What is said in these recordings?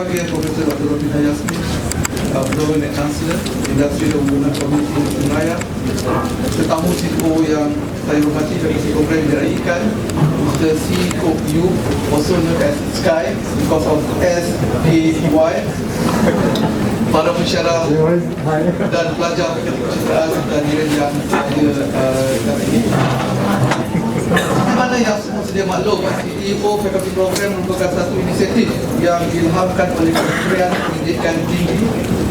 saya Profesor Dr. Robin Hayasmi, Provost and Chancellor, Industri dan Hubungan Komisi Industri Malaya. Tetamu CEO yang saya hormati dari program diraihkan, Mr. C. Kok Yu, also known as Sky because of S-A-Y. Para pensyarah dan pelajar fakulti kecerdasan serta hadirin yang ada ini. Di mana yang semua sedia maklum, CEO Faculty Program merupakan satu inisiatif yang diilhamkan oleh Kementerian Pendidikan Tinggi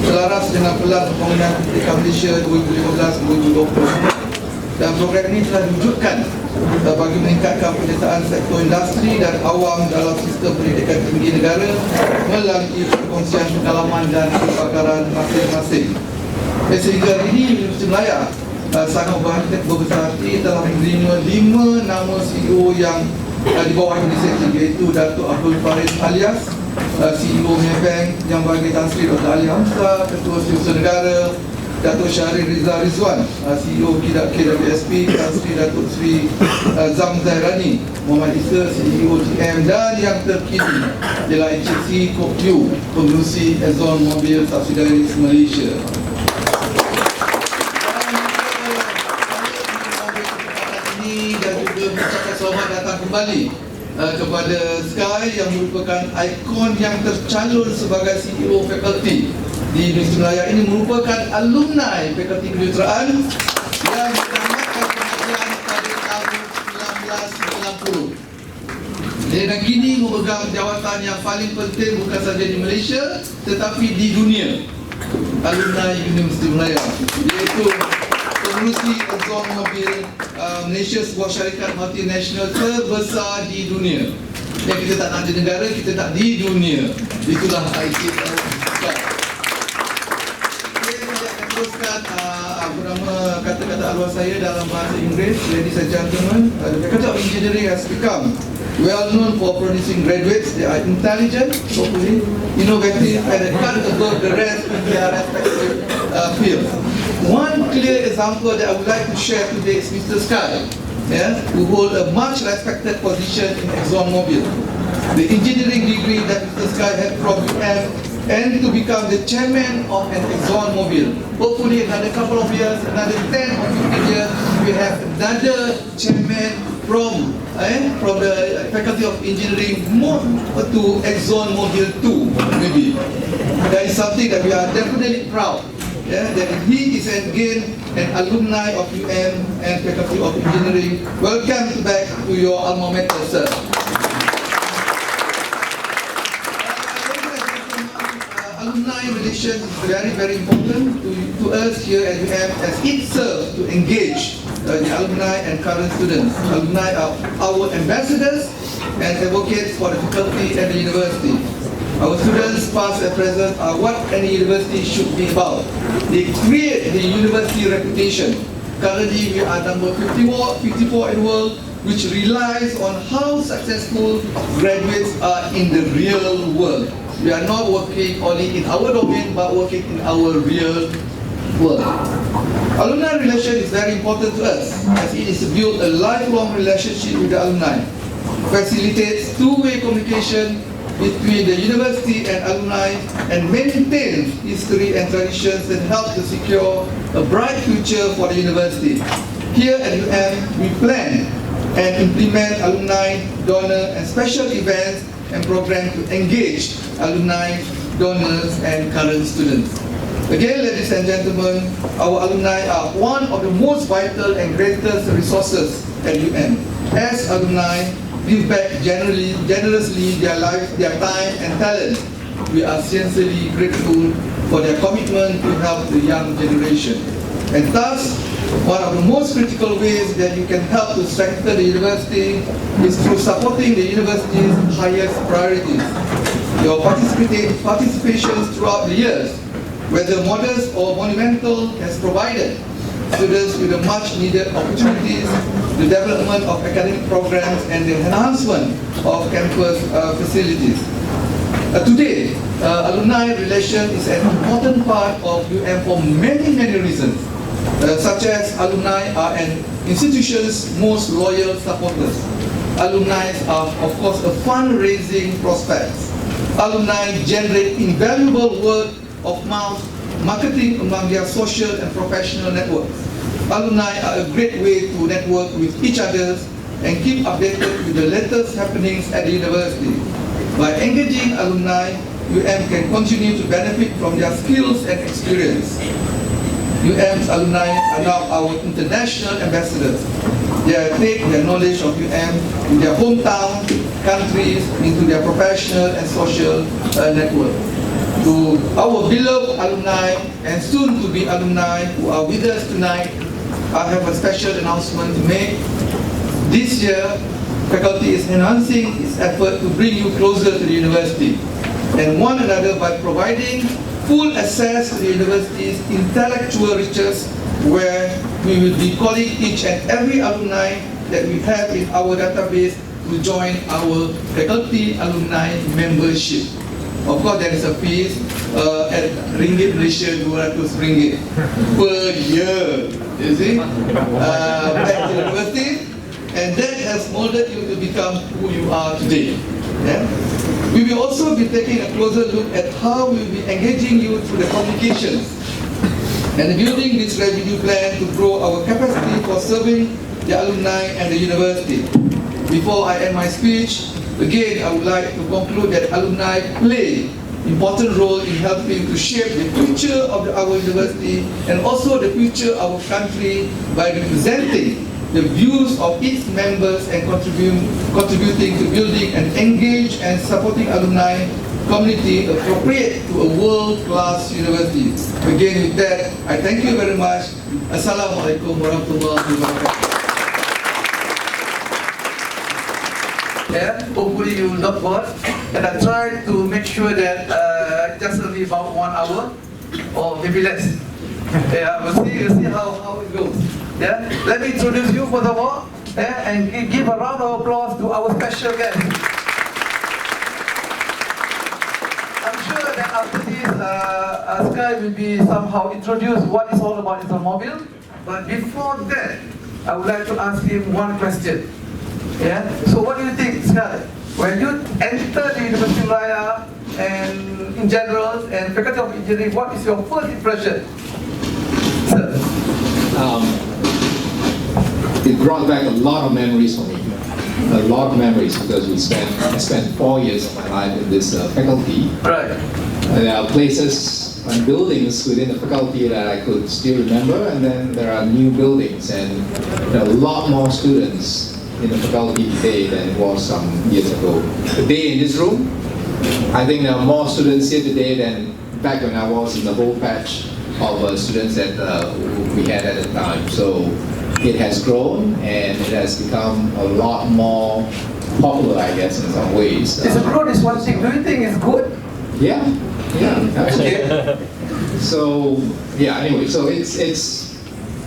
selaras dengan Pelan Pembangunan Pendidikan Malaysia 2015-2020. Dan program ini telah diwujudkan bagi meningkatkan penyertaan sektor industri dan awam dalam sistem pendidikan tinggi negara melalui perkongsian pengalaman dan kepakaran masing-masing. Sehingga ini Universiti Malaya sangat berbesar hati telah menerima 5 nama CEO yang di bawah inisiatif, iaitu Datuk Abdul Farid alias CEO Maybank, Yang Bagi Tan Sri Dr. Ali Hamzah, Ketua Setiausaha Negara, Datuk Syahrir Rizal Rizwan, CEO KWSP, Tan Sri Datuk Sri Zam Zairani, Muhammad Isa, CEO GM, dan yang terkini ialah Encik C. Kok Yu, pengerusi ExxonMobil Subsidiaries Malaysia. Dan juga mengucapkan selamat datang kembali kepada Sky yang merupakan ikon yang tercalon sebagai CEO fakulti di Universiti Malaya. Ini merupakan alumni Fakulti Kejuruteraan yang menamatkan pengajian pada tahun 1990. Dan kini memegang jawatan yang paling penting bukan sahaja di Malaysia tetapi di dunia. Alumni Universiti Malaya, iaitu pengerusi ExxonMobil Malaysia, sebuah syarikat multinasional terbesar di dunia. Yang kita tak nak di negara, kita tak di dunia. Itulah IC. Teruskan kata-kata awal saya dalam bahasa Inggeris. Ladies and gentlemen, the Faculty of Engineering has become well known for producing graduates. They are intelligent, hopefully, innovative, and they can't above the rest in their respective fields. One clear example that I would like to share today is Mr. Sky, who hold a much respected position in ExxonMobil. The engineering degree that Mr. Sky had from UM, and to become the chairman of an ExxonMobil. Hopefully another couple of years, another 10 or 15 years, we have another chairman from the Faculty of Engineering more to ExxonMobil too, maybe. That is something that we are definitely proud. That he is again an alumni of UM and Faculty of Engineering. Welcome back to your alma mater, sir. Alumni relations is very, very important to us here at UM, as it serves to engage the alumni and current students. Alumni are our ambassadors and advocates for the faculty and the university. Our students, past and present, are what any university should be about. They create the university reputation. Currently, we are number 54 in the world, which relies on how successful graduates are in the real world. We are not working only in our domain, but working in our real world. Alumni relation is very important to us, as it is to build a lifelong relationship with the alumni, facilitates two-way communication between the university and alumni, and maintains history and traditions that help to secure a bright future for the university. Here at UM, we plan and implement alumni, donor, and special events and programs to engage alumni, donors, and current students. Again, ladies and gentlemen, our alumni are one of the most vital and greatest resources at UM. As alumni, give back generously their life, their time and talent. We are sincerely grateful for their commitment to help the young generation. And thus, one of the most critical ways that you can help to strengthen the university is through supporting the university's highest priorities. Your participation throughout the years, whether modest or monumental, has provided students with the much needed opportunities, the development of academic programs, and the enhancement of campus facilities. Today, alumni relation is an important part of UM for many reasons, such as alumni are an institution's most loyal supporters. Alumni are, of course, a fundraising prospects. alumni generate invaluable word of mouth marketing among their social and professional networks. Alumni are a great way to network with each other and keep updated with the latest happenings at the university. By engaging alumni, UM can continue to benefit from their skills and experience. UM's alumni are now our international ambassadors. They take their knowledge of UM to their hometown, countries, into their professional and social network. To our beloved alumni and soon-to-be alumni who are with us tonight, I have a special announcement to make. This year, faculty is enhancing its effort to bring you closer to the university and one another by providing full access to the university's intellectual riches, where we will be calling each and every alumni that we have in our database to join our faculty alumni membership. Of course, there is a fee at ringgit Malaysia, 200 ringgit per year, you see, back to the university, and that has molded you to become who you are today. Yeah? We will also be taking a closer look at how we will be engaging you through the communications and building this revenue plan to grow our capacity for serving the alumni and the university. Before I end my speech, again, I would like to conclude that alumni play an important role in helping to shape the future of our university and also the future of our country by representing the views of its members and contributing to building an engaged and supporting alumni community appropriate to a world-class university. Again, with that, I thank you very much. Assalamualaikum warahmatullahi wabarakatuh. Yeah, hopefully you will not bored. And I try to make sure that just only about 1 hour or maybe less. Yeah, we'll see how it goes. Yeah, let me introduce you for the war, yeah, and give a round of applause to our special guest. I'm sure that after this, Sky will be somehow introduce what is all about ExxonMobil. But before that, I would like to ask him one question. Yeah. So what do you think, Sky? When you enter the University of Malaya and in general and Faculty of Engineering, what is your first impression, sir? It brought back a lot of memories for me. A lot of memories because I spent 4 years of my life in this faculty. Right. There are places and buildings within the faculty that I could still remember, and then there are new buildings, and there are a lot more students in the faculty today than it was some years ago. Today in this room, I think there are more students here today than back when I was in the whole batch of students that we had at the time. So it has grown and it has become a lot more popular, I guess, in some ways. It's a growth is one thing. Do you think it's good? Yeah, absolutely. So yeah, anyway, so it's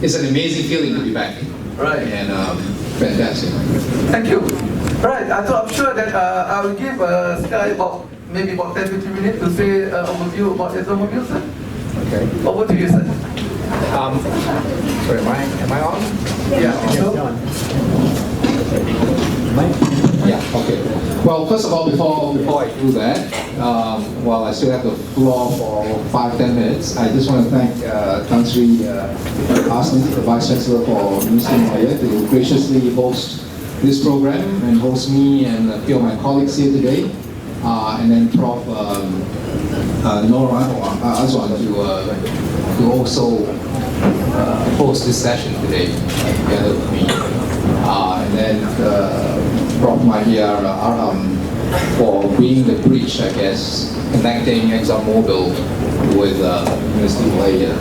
an amazing feeling to be back. Right. And fantastic. Thank you. Right, I'm sure that I will give Sky maybe about 10-15 minutes to say an overview about ExxonMobil, sir. Okay. Over to you, sir. Sorry, am I on? Yeah. Yeah, okay. Well, first of all, before I do that, while I still have the floor for 5-10 minutes, I just want to thank Tan Sri Asni, the Vice Chancellor for University of Malaya, to graciously host this program and host me and a few of my colleagues here today, and then Prof. Nora Azwan to also host this session today together with me. And then Prof. Mahir Arham for being the bridge, I guess, connecting ExxonMobil with University of Malaya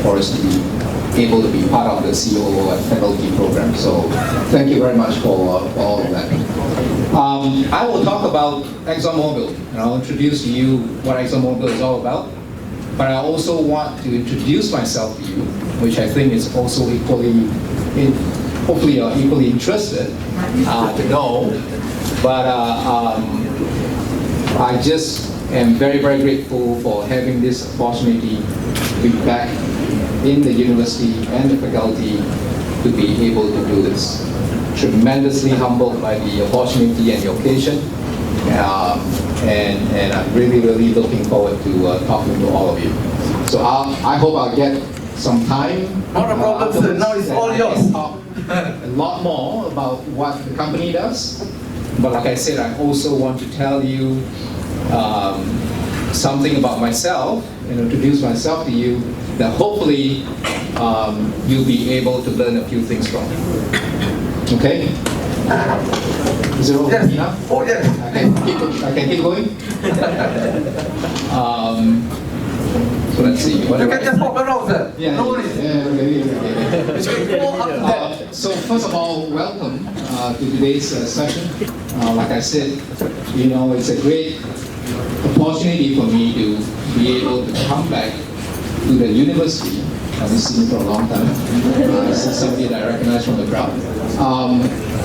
for us to be able to be part of the COO and faculty program. So thank you very much for all of that. I will talk about ExxonMobil, and I'll introduce to you what ExxonMobil is all about. But I also want to introduce myself to you, which I think is also hopefully you're equally interested to know. But I just am very, very grateful for having this opportunity to be back in the university and the faculty to be able to do this. Tremendously humbled by the opportunity and the occasion. and I'm really, really looking forward to talking to all of you. So I hope I'll get some time. Not a problem, sir. Now it's all yours. Talk a lot more about what the company does. But like I said, I also want to tell you something about myself and introduce myself to you that hopefully you'll be able to learn a few things from. Okay? Is it all Yes. enough? Oh, yes. I can keep going? So let's see. What You do can I- just walk around, sir. Yeah, No worries. okay. You can go up to that. So first of all, welcome to today's session. Like I said, you know, it's a great opportunity for me to be able to come back to the university. I've been seen for a long time. This is somebody that I recognize from the crowd.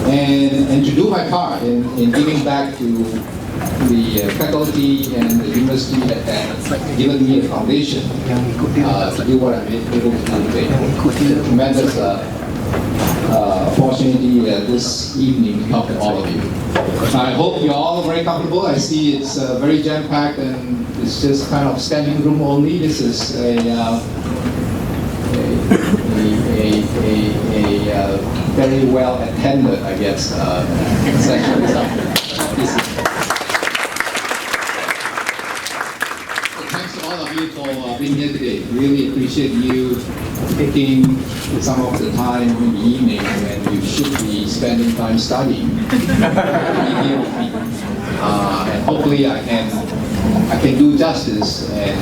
And to do my part in giving back to the faculty and the university that have given me a foundation to do what I'm able to do today. It's a tremendous opportunity this evening to talk to all of you. I hope you're all very comfortable. I see it's very jam-packed and it's just kind of standing room only. This is a very well attended, I guess, session. Thanks to all of you for being here today. Really appreciate you taking some of the time in the evening when you should be spending time studying to be here with me. And hopefully I can do justice and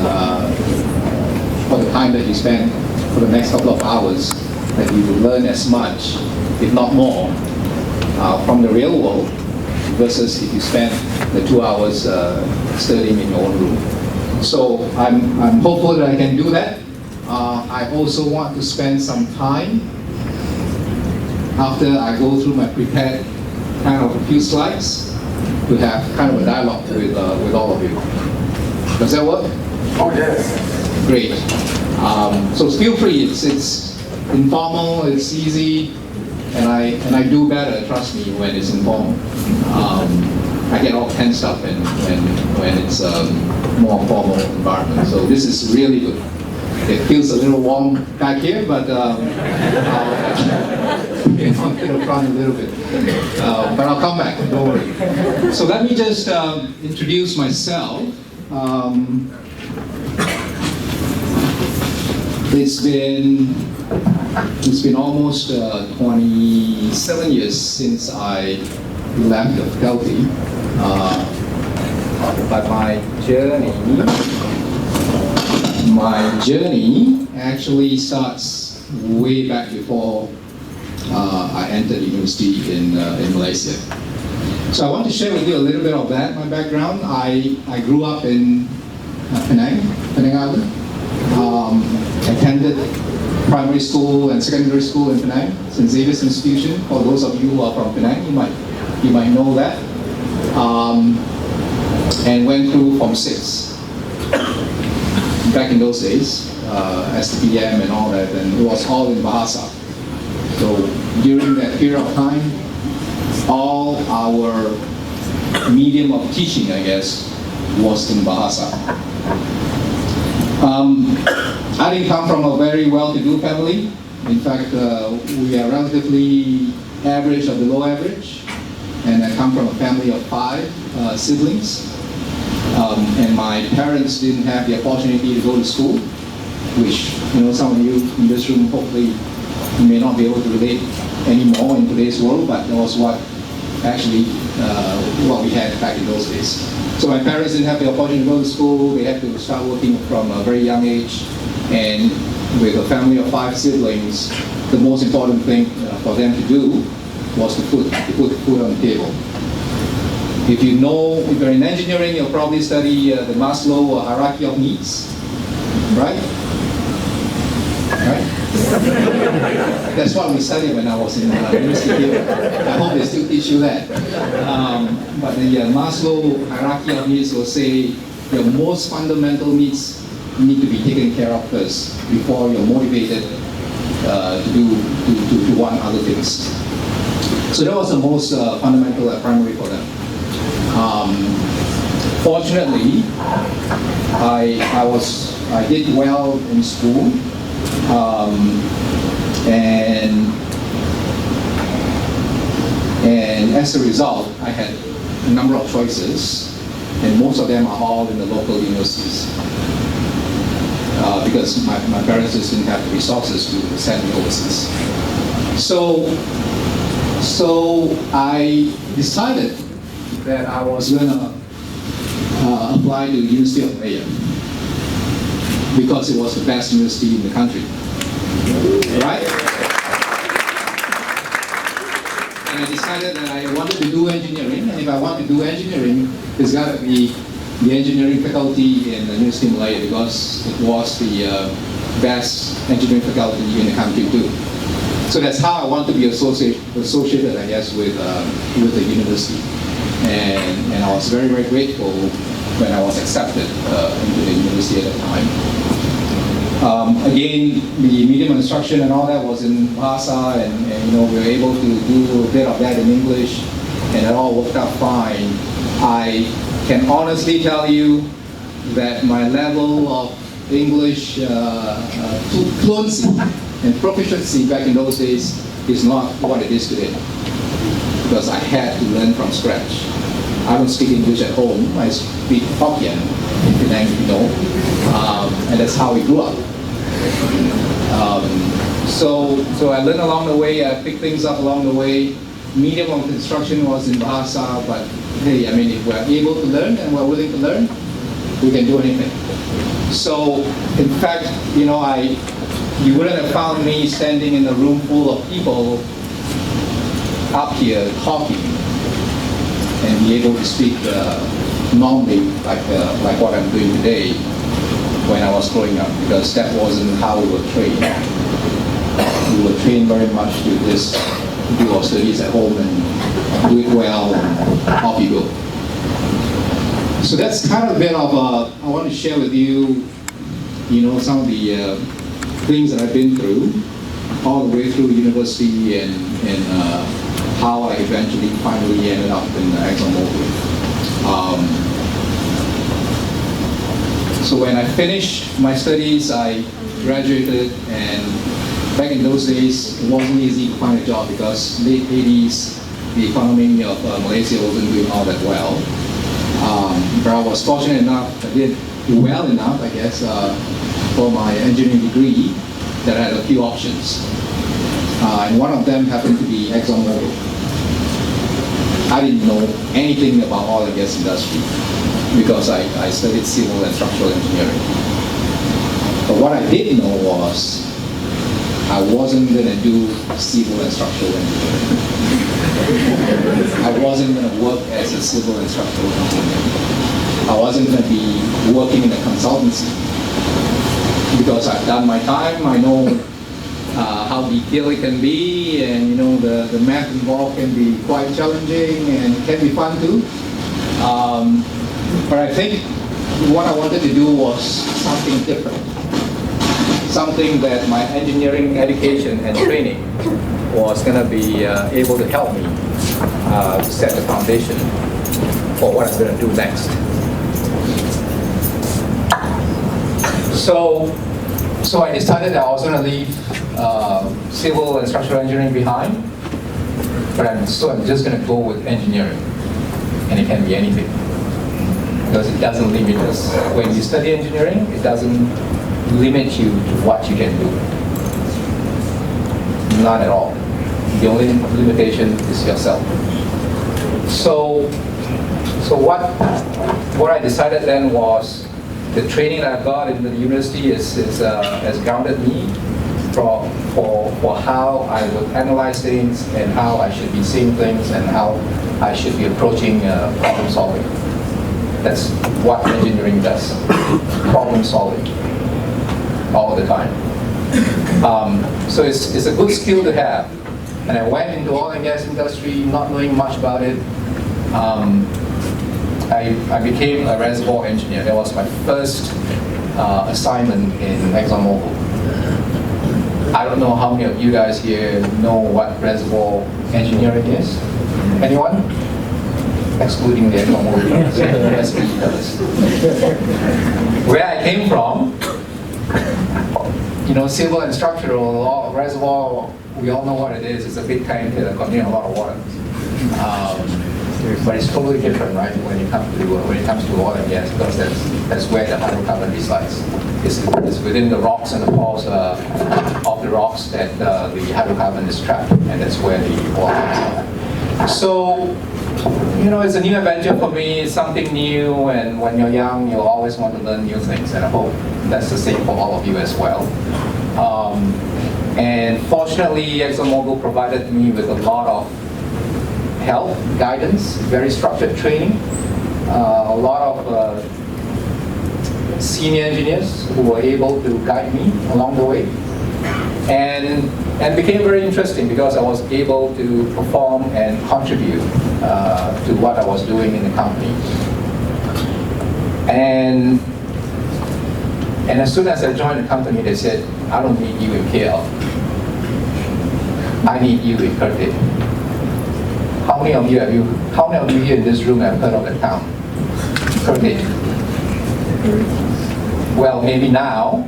for the time that you spend for the next couple of hours, that you will learn as much, if not more, from the real world versus if you spend the 2 hours studying in your own room. So I'm hopeful that I can do that. I also want to spend some time after I go through my prepared kind of a few slides to have kind of a dialogue with all of you. Does that work? Oh, yes. Great. So feel free. It's informal. It's easy, and I do better. Trust me, when it's informal. I get all tensed up when it's more formal environment. So this is really good. It feels a little warm back here, but I'll get onto the front a little bit. But I'll come back. Don't worry. So let me just introduce myself. It's been almost 27 years since I left the faculty. But my journey actually starts way back before I entered university in Malaysia. So I want to share with you a little bit of that, my background. I grew up in Penang Island. Attended primary school and secondary school in Penang, St. Xavier's Institution. For those of you who are from Penang, you might know that. And went through Form 6. Back in those days, STPM and all that, and it was all in Bahasa. So during that period of time, all our medium of teaching, I guess, was in Bahasa. I didn't come from a very well-to-do family. In fact, we are relatively average or below average. And I come from a family of 5 siblings. And my parents didn't have the opportunity to go to school, which, you know, some of you in this room hopefully you may not be able to relate anymore in today's world, but that was what actually what we had back in those days. So my parents didn't have the opportunity to go to school. They had to start working from a very young age. And with a family of 5 siblings, the most important thing for them to do was to put food on the table. If you're in engineering, you'll probably study the Maslow hierarchy of needs, right? Right? That's what we studied when I was in university. I hope they still teach you that. But the Maslow hierarchy of needs will say your most fundamental needs need to be taken care of first before you're motivated to want other things. So that was the most fundamental primary for them. Fortunately, I did well in school, and as a result, I had a number of choices, and most of them are all in the local universities. Because my parents just didn't have the resources to send me overseas. So I decided that I was going to apply to University of Malaya because it was the best university in the country, right? And I decided that I wanted to do engineering, and if I want to do engineering, it's got to be the engineering faculty in the University of Malaya because it was the best engineering faculty in the country too. So that's how I want to be associated, I guess, with the university. And I was very, very grateful when I was accepted into the university at that time. Again, the medium instruction and all that was in Bahasa, and we were able to do a bit of that in English, and it all worked out fine. I can honestly tell you that my level of English fluency and proficiency back in those days is not what it is today, because I had to learn from scratch. I don't speak English at home. I speak Hokkien in Penang, and that's how we grew up. So I learned along the way. I picked things up along the way. Medium of instruction was in Bahasa, but hey, I mean, if we're able to learn and we're willing to learn, we can do anything. So, in fact, you wouldn't have found me standing in a room full of people up here talking and be able to speak normally like what I'm doing today when I was growing up, because that wasn't how we were trained. We were trained very much to just do our studies at home and do it well, and off you go. So that's kind of a bit of I want to share with you, some of the things that I've been through, all the way through university, and how I eventually finally ended up in ExxonMobil. So when I finished my studies, I graduated, and back in those days, it wasn't easy to find a job because late 80s, the economy of Malaysia wasn't doing all that well. But I was fortunate enough, I did well enough, I guess, for my engineering degree, that I had a few options. And one of them happened to be ExxonMobil. I didn't know anything about oil and gas industry because I studied civil and structural engineering. But what I did know was I wasn't going to do civil and structural engineering. I wasn't going to work as a civil and structural engineer. I wasn't going to be working in a consultancy because I've done my time. I know how detailed it can be, and the math involved can be quite challenging and can be fun too. But I think what I wanted to do was something different. Something that my engineering education and training was going to be able to help me to set the foundation for what I'm going to do next. So I decided that I was going to leave civil and structural engineering behind, but I'm just going to go with engineering, and it can be anything because it doesn't limit us. When you study engineering, it doesn't limit you to what you can do. Not at all. The only limitation is yourself. So what I decided then was the training that I got in the university has grounded me for how I would analyze things and how I should be seeing things and how I should be approaching problem solving. That's what engineering does. Problem solving. All the time. So it's a good skill to have. And I went into oil and gas industry not knowing much about it. I became a reservoir engineer. That was my first assignment in ExxonMobil. I don't know how many of you guys here know what reservoir engineering is. Anyone? excluding the ExxonMobil SPE fellas. Where I came from, civil and structural reservoir, we all know what it is. It's a big tank that contains a lot of water. But it's totally different, right, when it comes to oil and gas, because that's where the hydrocarbon resides. It's within the rocks and the pores of the rocks that the hydrocarbon is trapped, and that's where the oil comes out. So, it's a new adventure for me. It's something new, and when you're young, you always want to learn new things, and I hope that's the same for all of you as well. And fortunately, ExxonMobil provided me with a lot of help, guidance, very structured training, a lot of senior engineers who were able to guide me along the way, and became very interesting because I was able to perform and contribute to what I was doing in the company. And as soon as I joined the company, they said, I don't need you in KL. I need you in Kerteh. How many of you here in this room have heard of the town? Kerteh. Well, maybe now,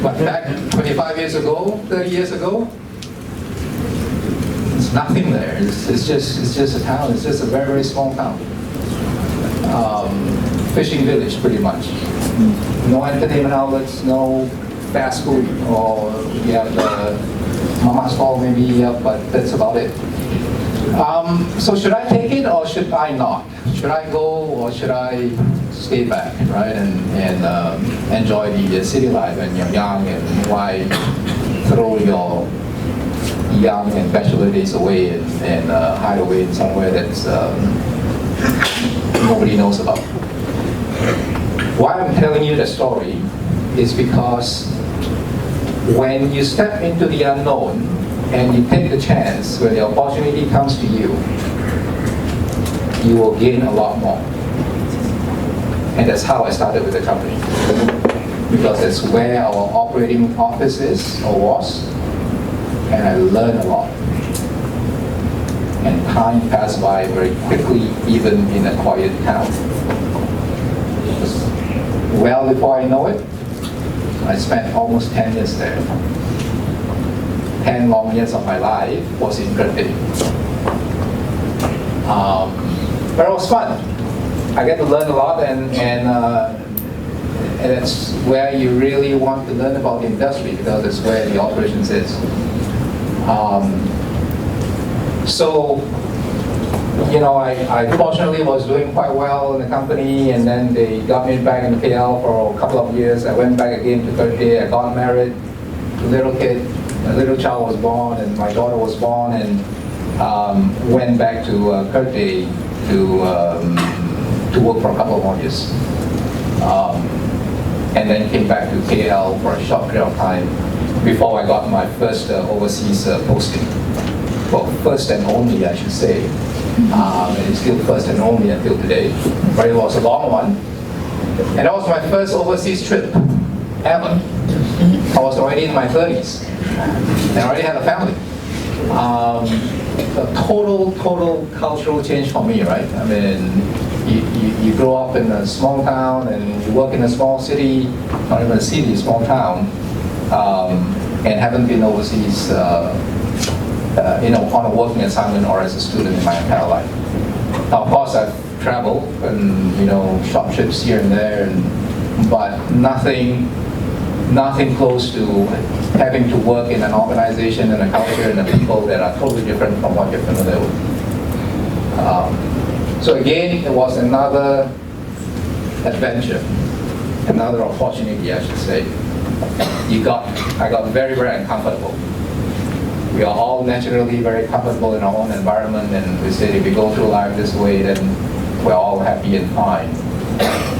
but back 25 years ago, 30 years ago, it's nothing there. It's just a town. It's just a very, very small town. Fishing village, pretty much. No entertainment outlets, no fast food, or you have the mama stall maybe, but that's about it. So should I take it or should I not? Should I go or should I stay back, right, and enjoy the city life when you're young, and why throw your young and bachelor days away and hide away in somewhere that's nobody knows about? Why I'm telling you the story is because when you step into the unknown and you take the chance, when the opportunity comes to you, you will gain a lot more. And that's how I started with the company. Because that's where our operating office is, or was, and I learned a lot. And time passed by very quickly, even in a quiet town. Well before I know it, I spent almost 10 years there. 10 long years of my life was in Kerteh. But it was fun. I get to learn a lot, and it's where you really want to learn about the industry, because it's where the operations is. So, I fortunately was doing quite well in the company, and then they got me back in KL for a couple of years. I went back again to Kerteh. I got married, a little child was born, and my daughter was born, and went back to Kerteh to work for a couple of more years. And then came back to KL for a short period of time before I got my first overseas posting. Well, first and only, I should say. And it's still first and only until today. But it was a long one. And that was my first overseas trip ever. I was already in my 30s. And I already had a family. A total cultural change for me, right? I mean, you grow up in a small town and you work in a small city, not even a city, small town, and haven't been overseas, on a working assignment or as a student in my entire life. Now, of course, I've traveled and short trips here and there, but nothing close to having to work in an organization and a culture and the people that are totally different from what you're familiar with. So again, it was another adventure, another opportunity, I should say. I got very, very uncomfortable. We are all naturally very comfortable in our own environment, and we say if we go through life this way, then we're all happy and fine.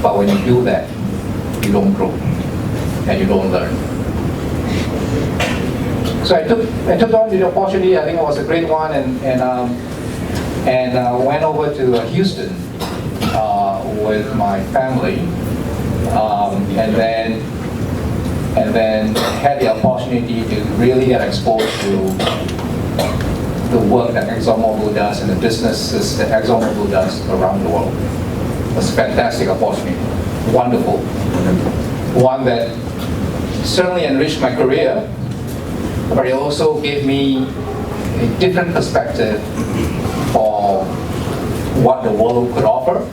But when you do that, you don't grow and you don't learn. So I took on the opportunity. I think it was a great one, and went over to Houston with my family, and then had the opportunity to really get exposed to the work that ExxonMobil does and the businesses that ExxonMobil does around the world. It's a fantastic opportunity, wonderful. One that certainly enriched my career, but it also gave me a different perspective for what the world could offer.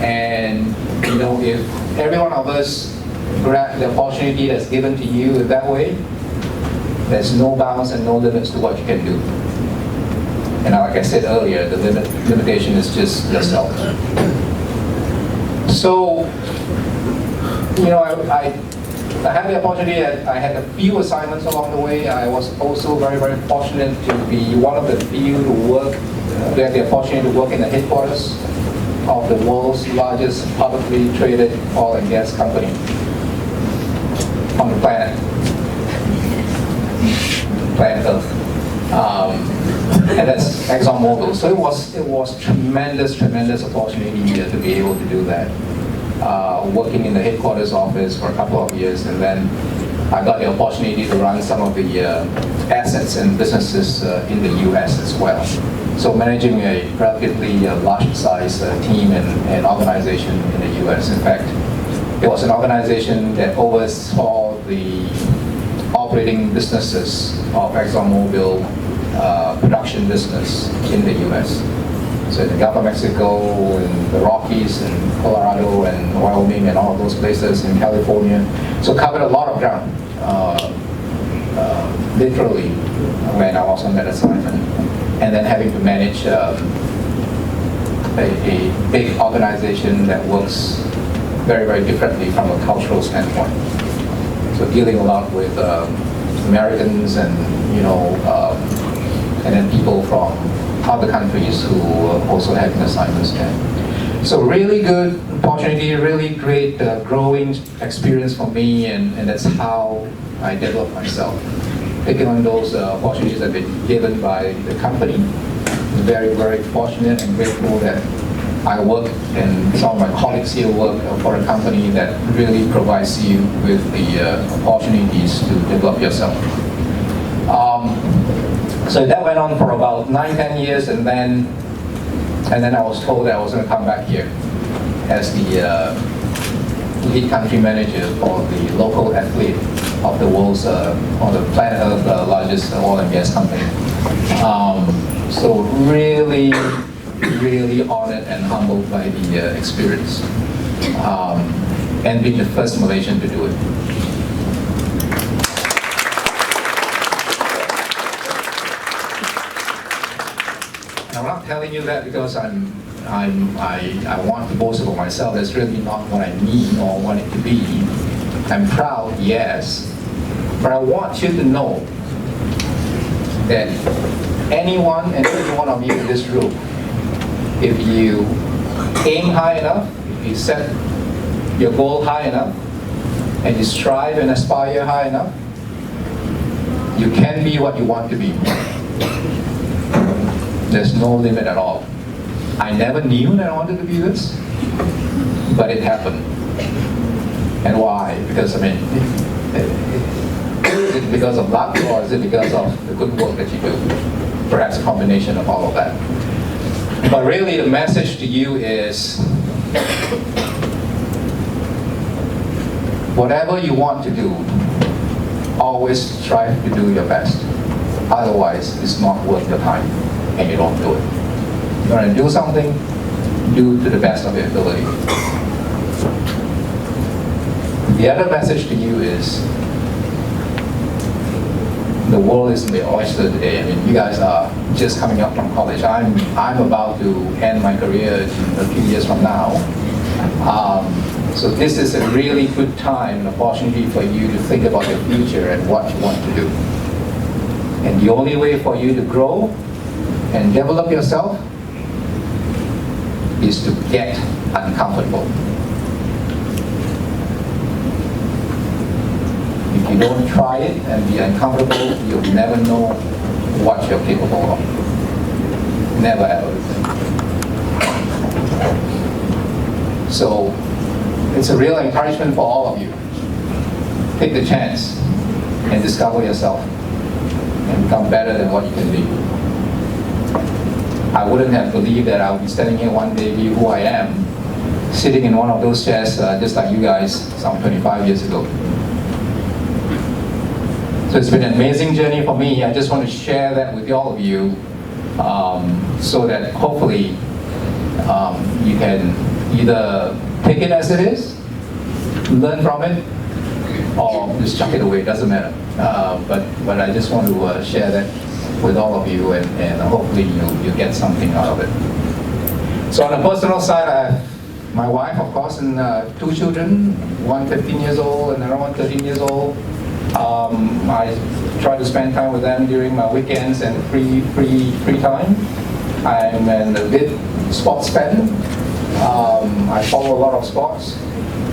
And you know, if every one of us grab the opportunity that's given to you in that way, there's no bounds and no limits to what you can do. And like I said earlier, the limitation is just yourself. So, you know, I had the opportunity, I had a few assignments along the way. I was also very, very fortunate to be one of the few who had the opportunity to work in the headquarters of the world's largest publicly traded oil and gas company on the planet Earth. And that's ExxonMobil. So it was tremendous opportunity to be able to do that. Working in the headquarters office for a couple of years, and then I got the opportunity to run some of the assets and businesses in the US as well. So managing a relatively large size team and organization in the US. In fact, it was an organization that oversaw the operating businesses of ExxonMobil production business in the US. So in the Gulf of Mexico, and the Rockies, and Colorado, and Wyoming, and all of those places in California. So covered a lot of ground, literally, when I was on that assignment. And then having to manage a big organization that works very, very differently from a cultural standpoint. So dealing a lot with Americans and, you know, and then people from other countries who also have assignments there. So really good opportunity, really great growing experience for me, and that's how I developed myself. Taking on those opportunities that have been given by the company. Very, very fortunate and grateful that I work, and some of my colleagues here work for a company that really provides you with the opportunities to develop yourself. So that went on for about 9-10 years, and then I was told that I was going to come back here as the lead country manager for the local athlete of the world's, on the planet Earth, largest oil and gas company. So really honored and humbled by the experience, and being the first Malaysian to do it. I'm not telling you that because I want to boast about myself. That's really not what I mean or want it to be. I'm proud, yes, but I want you to know that anyone and every one of you in this room, if you aim high enough, if you set your goal high enough, and you strive and aspire high enough, you can be what you want to be. There's no limit at all. I never knew that I wanted to be this, but it happened. And why? Because, I mean, is it because of luck, or is it because of the good work that you do? Perhaps a combination of all of that. But really the message to you is, whatever you want to do, always strive to do your best. Otherwise, it's not worth your time, and you don't do it. You want to do something, do to the best of your ability. The other message to you is, the world is the oyster today. I mean, you guys are just coming up from college. I'm about to end my career in a few years from now. So this is a really good time, an opportunity for you to think about your future and what you want to do. And the only way for you to grow and develop yourself is to get uncomfortable. If you don't try it and be uncomfortable, you'll never know what you're capable of. Never ever. So it's a real encouragement for all of you. Take the chance and discover yourself. and become better than what you can be. I wouldn't have believed that I would be standing here one day, be who I am, sitting in one of those chairs just like you guys some 25 years ago. So it's been an amazing journey for me. I just want to share that with all of you so that hopefully you can either take it as it is, learn from it, or just chuck it away, it doesn't matter. But I just want to share that with all of you, and hopefully you get something out of it. So on a personal side, I have my wife, of course, and 2 children, one 15 years old and another one 13 years old. I try to spend time with them during my weekends and free time. I'm a big sports fan. I follow a lot of sports.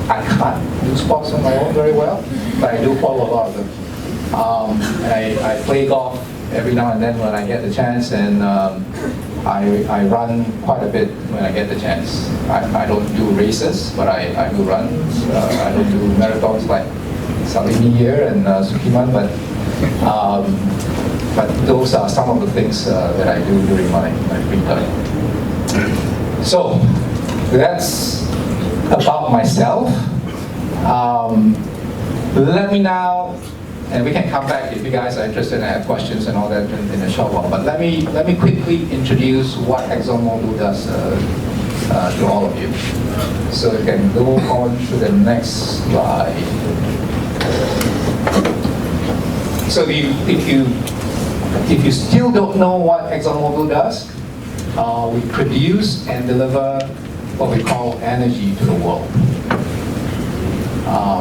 I can't do sports on my own very well, but I do follow a lot of them. And I play golf every now and then when I get the chance, and I run quite a bit when I get the chance. I don't do races, but I do runs. I don't do marathons like Salini here and Sukiman, but those are some of the things that I do during my free time. So that's about myself. Let me now, and we can come back if you guys are interested and have questions and all that in a short while. But let me quickly introduce what ExxonMobil does to all of you. So you can go on to the next slide. So if you still don't know what ExxonMobil does, we produce and deliver what we call energy to the world.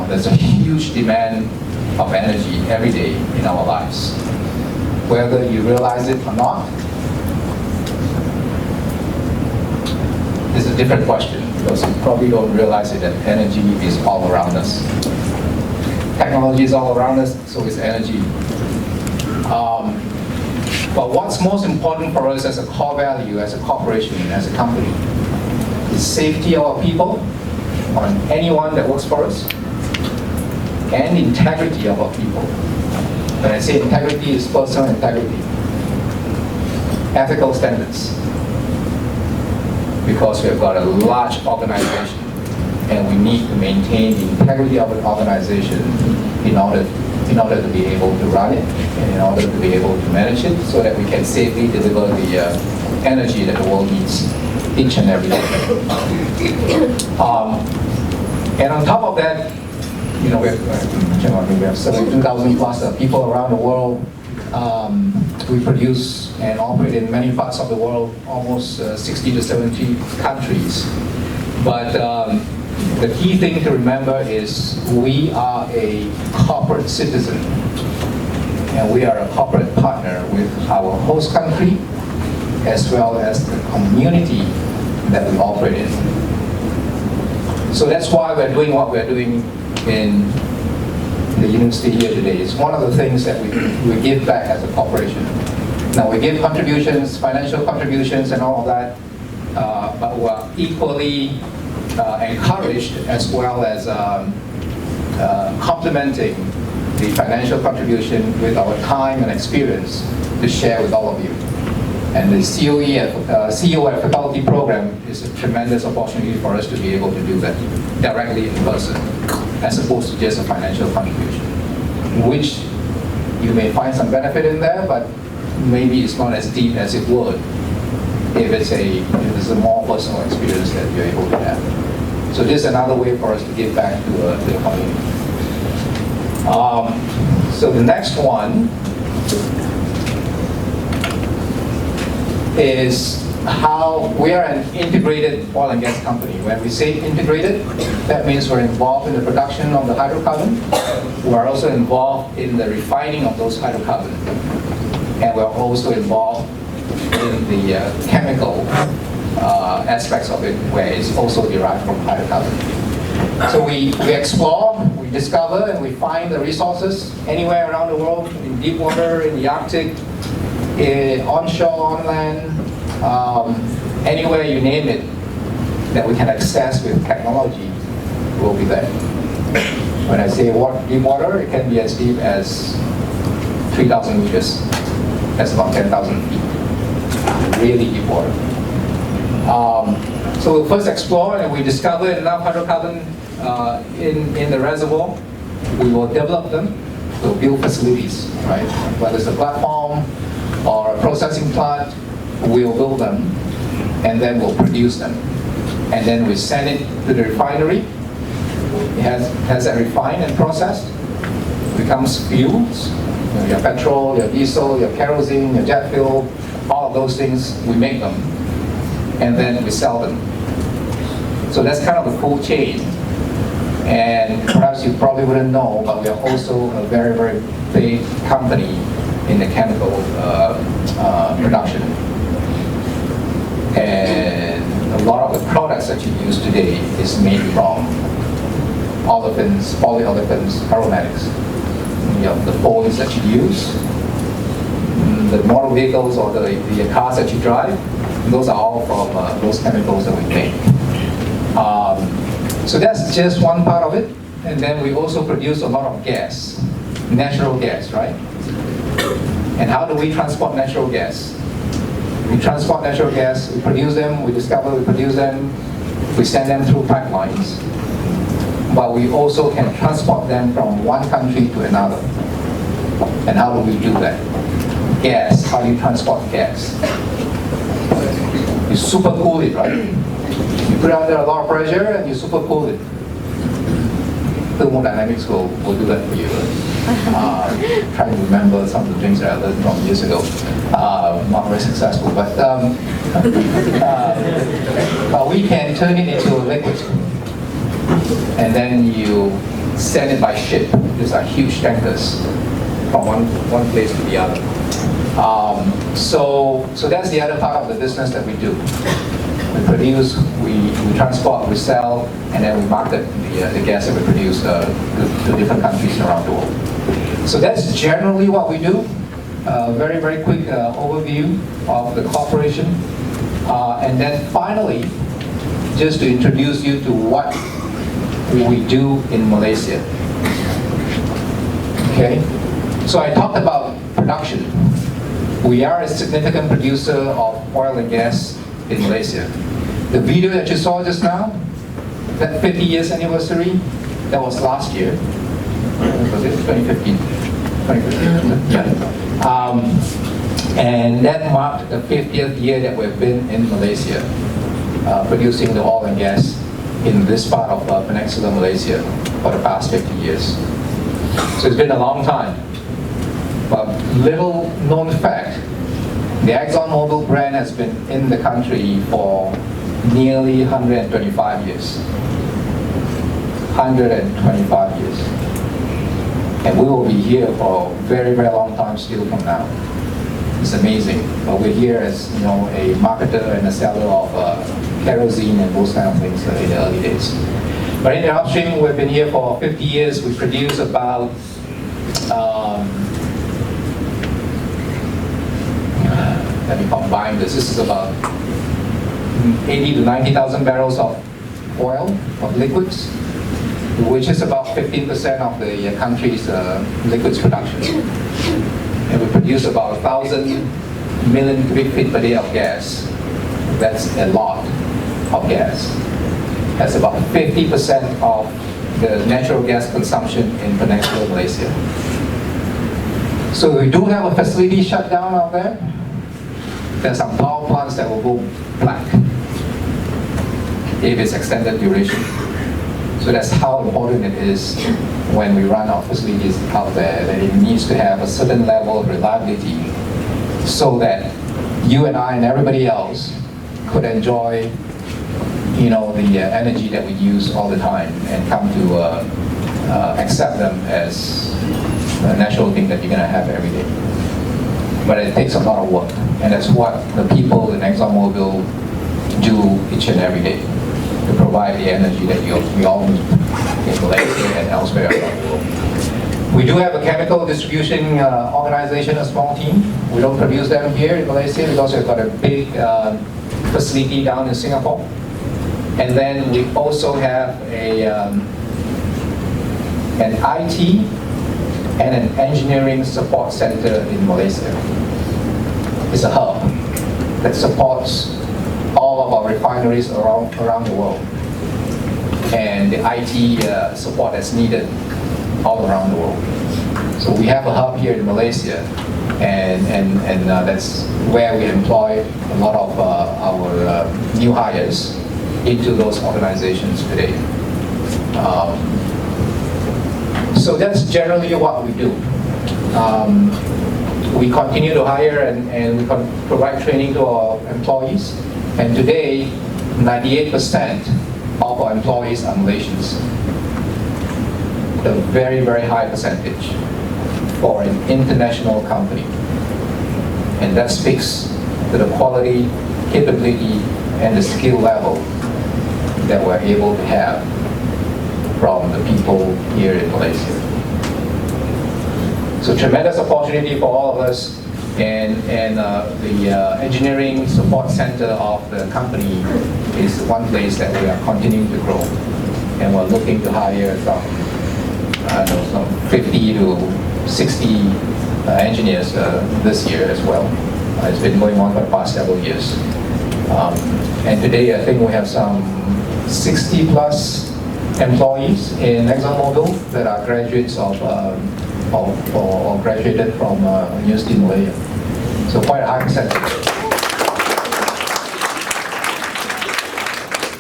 There's a huge demand of energy every day in our lives. Whether you realize it or not, is a different question, because you probably don't realize it, that energy is all around us. Technology is all around us, so is energy. But what's most important for us as a core value, as a corporation, as a company, is safety of our people, on anyone that works for us, and integrity of our people. When I say integrity, it's personal integrity. Ethical standards. Because we have got a large organization, and we need to maintain the integrity of an organization in order to be able to run it, and in order to be able to manage it, so that we can safely deliver the energy that the world needs each and every day. And on top of that, we have 72,000 plus people around the world. We produce and operate in many parts of the world, almost 60 to 70 countries. But the key thing to remember is we are a corporate citizen, and we are a corporate partner with our host country as well as the community that we operate in. So that's why we're doing what we're doing in the university here today. It's one of the things that we give back as a corporation. Now we give contributions, financial contributions and all of that, but we're equally encouraged as well as complementing the financial contribution with our time and experience to share with all of you. And the CEO at Faculty program is a tremendous opportunity for us to be able to do that directly in person, as opposed to just a financial contribution, which you may find some benefit in there, but maybe it's not as deep as it would if it's a more personal experience that you're able to have. So this is another way for us to give back to the community. So the next one is how we are an integrated oil and gas company. When we say integrated, that means we're involved in the production of the hydrocarbon. We're also involved in the refining of those hydrocarbons. And we're also involved in the chemical aspects of it, where it's also derived from hydrocarbon. So we explore, we discover, and we find the resources anywhere around the world, in deep water, in the Arctic, onshore, on land, anywhere you name it, that we can access with technology will be there. When I say deep water, it can be as deep as 3,000 meters. That's about 10,000 feet. Really deep water. So we first explore and we discover enough hydrocarbon in the reservoir. We will develop them. We'll build facilities, right? Whether it's a platform or a processing plant, we'll build them and then we'll produce them. And then we send it to the refinery. It has that refined and processed. It becomes fuels. Your petrol, your diesel, your kerosene, your jet fuel, all of those things, we make them. And then we sell them. So that's kind of the full chain. And perhaps you probably wouldn't know, but we are also a very, very big company in the chemical production. And a lot of the products that you use today is made from olefins, polyolefins, aromatics. You know, the phones that you use, the motor vehicles or the cars that you drive, those are all from those chemicals that we make. So that's just one part of it. And then we also produce a lot of gas, natural gas, right? And how do we transport natural gas? We transport natural gas, we produce them, we discover, we produce them, we send them through pipelines. But we also can transport them from one country to another. And how do we do that? Gas, how do you transport gas? You supercool it, right? You put it under a lot of pressure and you supercool it. Thermodynamics will do that for you. Trying to remember some of the things that I learned from years ago. Not very successful, but we can turn it into a liquid. And then you send it by ship. These are huge tankers from one place to the other. So that's the other part of the business that we do. We produce, we transport, we sell, and then we market the gas that we produce to different countries around the world. So that's generally what we do. Very, very quick overview of the corporation. And then finally, just to introduce you to what we do in Malaysia. Okay? So I talked about production. We are a significant producer of oil and gas in Malaysia. The video that you saw just now, that 50 years anniversary, that was last year. Was it 2015? 2015, yeah. And that marked the 50th year that we've been in Malaysia, producing the oil and gas in this part of Peninsular Malaysia for the past 50 years. So it's been a long time. But little known fact, the ExxonMobil brand has been in the country for nearly 125 years. 125 years. And we will be here for a very, very long time still from now. It's amazing. But we're here as, you know, a marketer and a seller of kerosene and those kind of things in the early days. But in the upstream, we've been here for 50 years. We produce about let me combine this. This is about 80 to 90,000 barrels of oil, of liquids, which is about 15% of the country's liquids production. And we produce about 1,000 million cubic feet per day of gas. That's a lot of gas. That's about 50% of the natural gas consumption in Peninsular Malaysia. So we do have a facility shut down out there. There's some power plants that will go black if it's extended duration. So that's how important it is when we run our facilities out there, that it needs to have a certain level of reliability so that you and I and everybody else could enjoy, you know, the energy that we use all the time and come to accept them as a natural thing that you're going to have every day. But it takes a lot of work, and that's what the people in ExxonMobil do each and every day, to provide the energy that we all need in Malaysia and elsewhere around the world. We do have a chemical distribution organization, a small team. We don't produce them here in Malaysia because we've got a big facility down in Singapore. And then we also have an IT and an engineering support center in Malaysia. is a hub that supports all of our refineries around the world, and the IT support that's needed all around the world. So we have a hub here in Malaysia, and that's where we employ a lot of our new hires into those organizations today. So that's generally what we do. We continue to hire and we provide training to our employees. And today, 98% of our employees are Malaysians. A very, very high percentage for an international company. And that speaks to the quality, capability, and the skill level that we're able to have from the people here in Malaysia. So tremendous opportunity for all of us, and the engineering support center of the company is one place that we are continuing to grow, and we're looking to hire some 50 to 60 engineers this year as well. It's been going on for the past several years, and today I think we have some 60 plus employees in ExxonMobil that are graduates of or graduated from University in Malaysia. So quite a high percentage.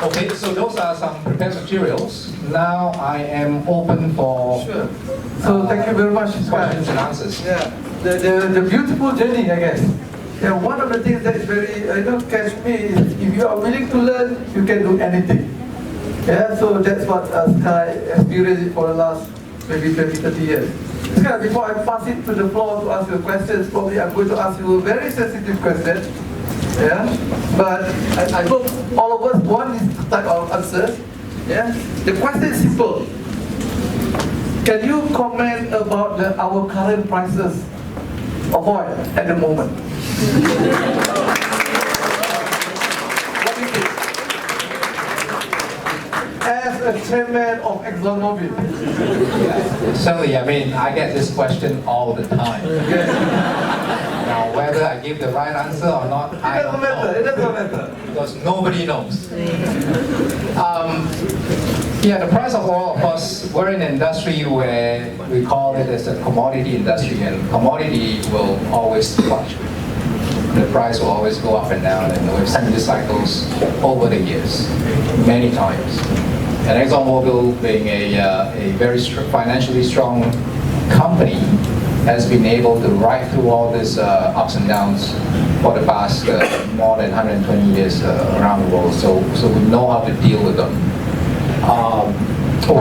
Okay, so those are some prepared materials. Now I am open for Sure. So thank you very much, questions and answers. Yeah, the beautiful journey, I guess. Yeah, one of the things that is very catch me is if you are willing to learn, you can do anything. Yeah, so that's what Sky experienced for the last maybe 20, 30 years. Sky, before I pass it to the floor to ask you questions, probably I'm going to ask you a very sensitive question. Yeah, but I hope all of us want this type of answer. Yeah, the question is simple. Can you comment about our current prices of oil at the moment? What do you think? As a chairman of ExxonMobil. Certainly, I mean, I get this question all the time. Now, whether I give the right answer or not, I don't know. It doesn't matter. Because nobody knows. Yeah, the price of oil, of course, we're in an industry where we call it as a commodity industry, and commodity will always fluctuate. The price will always go up and down, and we've seen these cycles over the years, many times. And ExxonMobil, being a very financially strong company, has been able to ride through all these ups and downs for the past more than 120 years around the world. So we know how to deal with them.